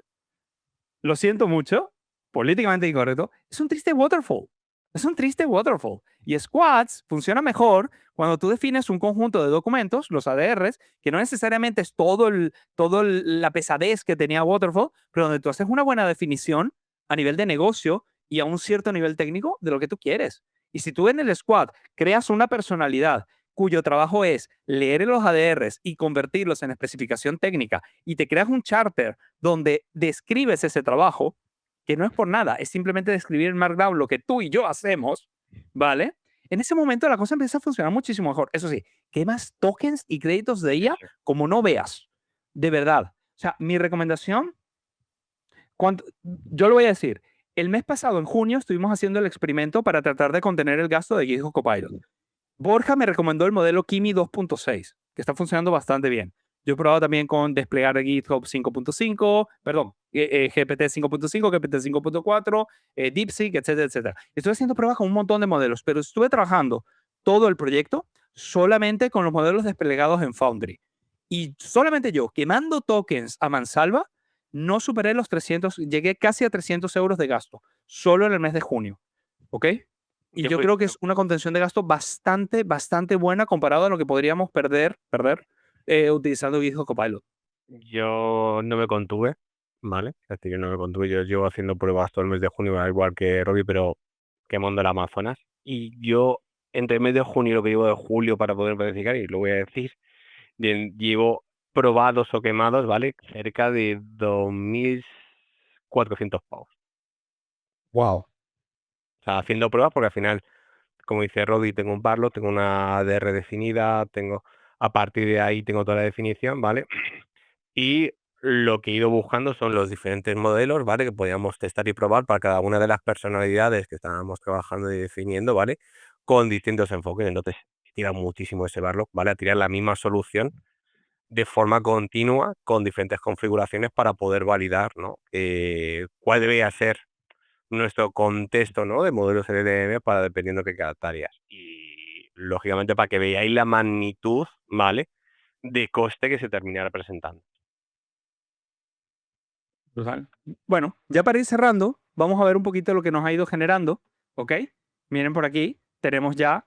lo siento mucho, políticamente incorrecto, es un triste waterfall. Es un triste waterfall. Y Squads funciona mejor cuando tú defines un conjunto de documentos, los ADRs, que no necesariamente es la pesadez que tenía Waterfall, pero donde tú haces una buena definición a nivel de negocio y a un cierto nivel técnico de lo que tú quieres. Y si tú en el squad creas una personalidad cuyo trabajo es leer los ADRs y convertirlos en especificación técnica y te creas un charter donde describes ese trabajo, que no es por nada, es simplemente describir en Markdown lo que tú y yo hacemos, ¿vale? En ese momento la cosa empieza a funcionar muchísimo mejor. Eso sí, quemas tokens y créditos de Sí, ella sí. como no veas. De verdad. O sea, mi recomendación, yo lo voy a decir, el mes pasado, en junio, estuvimos haciendo el experimento para tratar de contener el gasto de GitHub Copilot. Borja me recomendó el modelo Kimi 2.6, que está funcionando bastante bien. Yo he probado también con desplegar de GitHub 5.5, perdón, GPT 5.5, GPT 5.4, DeepSeek, etcétera, etcétera. Estoy haciendo pruebas con un montón de modelos, pero estuve trabajando todo el proyecto solamente con los modelos desplegados en Foundry. Y solamente yo, quemando tokens a mansalva, no superé los 300, llegué casi a 300 euros de gasto, solo en el mes de junio. ¿Ok? Y Yo yo fui creo que es una contención de gasto bastante, bastante buena comparado a lo que podríamos perder utilizando GitHub Copilot. yo no me contuve, ¿vale? Es decir, yo no me contuve. Yo llevo haciendo pruebas todo el mes de junio, al igual que Robbie, pero quemando el Amazonas. Y yo, entre el mes de junio y lo que llevo de julio para poder verificar, y lo voy a decir, llevo probados o quemados, ¿vale? Cerca de 2.400 pavos. Wow. O sea, haciendo pruebas, porque al final, como dice Roddy, tengo un parlo, tengo una ADR definida, tengo, a partir de ahí tengo toda la definición, ¿vale? Y lo que he ido buscando son los diferentes modelos, ¿vale? Que podíamos testar y probar para cada una de las personalidades que estábamos trabajando y definiendo, ¿vale? Con distintos enfoques. Entonces, he tirado muchísimo ese Barlock, ¿vale? A tirar la misma solución de forma continua con diferentes configuraciones para poder validar, ¿no? Cuál debería ser nuestro contexto, ¿no? De modelos LLM para dependiendo de qué tareas. Y lógicamente para que veáis la magnitud, ¿vale? De coste que se termina representando. Brutal. Bueno, ya para ir cerrando, vamos a ver un poquito lo que nos ha ido generando, ¿ok? Miren por aquí, tenemos ya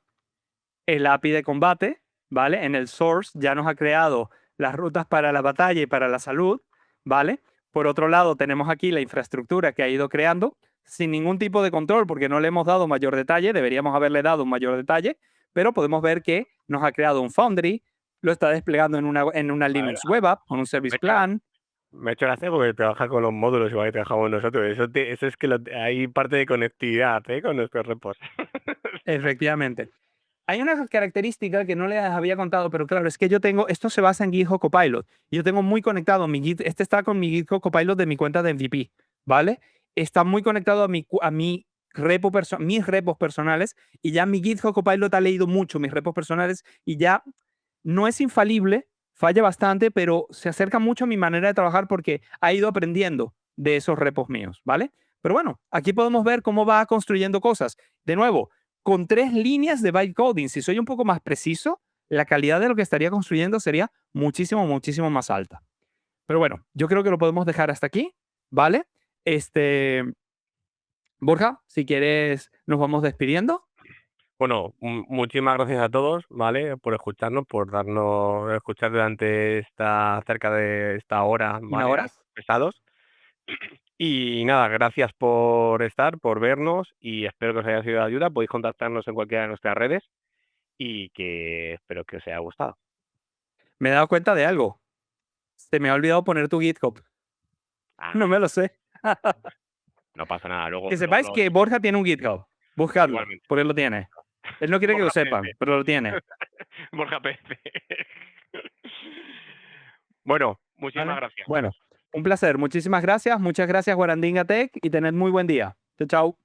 el API de combate, ¿vale? En el source ya nos ha creado las rutas para la batalla y para la salud, ¿vale? Por otro lado, tenemos aquí la infraestructura que ha ido creando sin ningún tipo de control porque no le hemos dado mayor detalle, deberíamos haberle dado un mayor detalle, pero podemos ver que nos ha creado un Foundry, lo está desplegando en una A ver, Linux Web App con un me Service he hecho, Plan. me he hecho gracia porque trabaja con los módulos igual que trabajamos nosotros. Eso es que hay parte de conectividad, ¿eh? Con nuestros repos. Efectivamente. Hay una característica que no les había contado, pero claro, es que yo tengo, esto se basa en GitHub Copilot. Y yo tengo muy conectado mi Git, este está con mi GitHub Copilot de mi cuenta de MVP, ¿vale? Está muy conectado a mi mis repos personales y ya mi GitHub Copilot ha leído mucho mis repos personales y ya no es infalible, falla bastante, pero se acerca mucho a mi manera de trabajar porque ha ido aprendiendo de esos repos míos, ¿vale? Pero bueno, aquí podemos ver cómo va construyendo cosas. De nuevo, con 3 líneas de bytecoding, si soy un poco más preciso, la calidad de lo que estaría construyendo sería muchísimo, muchísimo más alta. Pero bueno, yo creo que lo podemos dejar hasta aquí, ¿vale? Este, Borja, si quieres, nos vamos despidiendo. Bueno, muchísimas gracias a todos, ¿vale? Por escucharnos, por escuchar durante cerca de esta hora, Una ¿vale? hora. Así pesados. Y nada, gracias por estar, por vernos y espero que os haya sido de ayuda. Podéis contactarnos en cualquiera de nuestras redes y que espero que os haya gustado. Me he dado cuenta de algo. Se me ha olvidado poner tu GitHub. Ah, No me lo sé. no pasa nada, luego, Que luego sepáis que Borja tiene un GitHub. Buscadlo, igualmente. porque lo tiene. Él no quiere que lo Borja PF. sepan, pero lo tiene. Borja PF. Bueno, muchísimas ¿Vale? gracias. Bueno, un placer. Muchísimas gracias. Muchas gracias, Guarandinga Tech, y tened muy buen día. Chao, chao.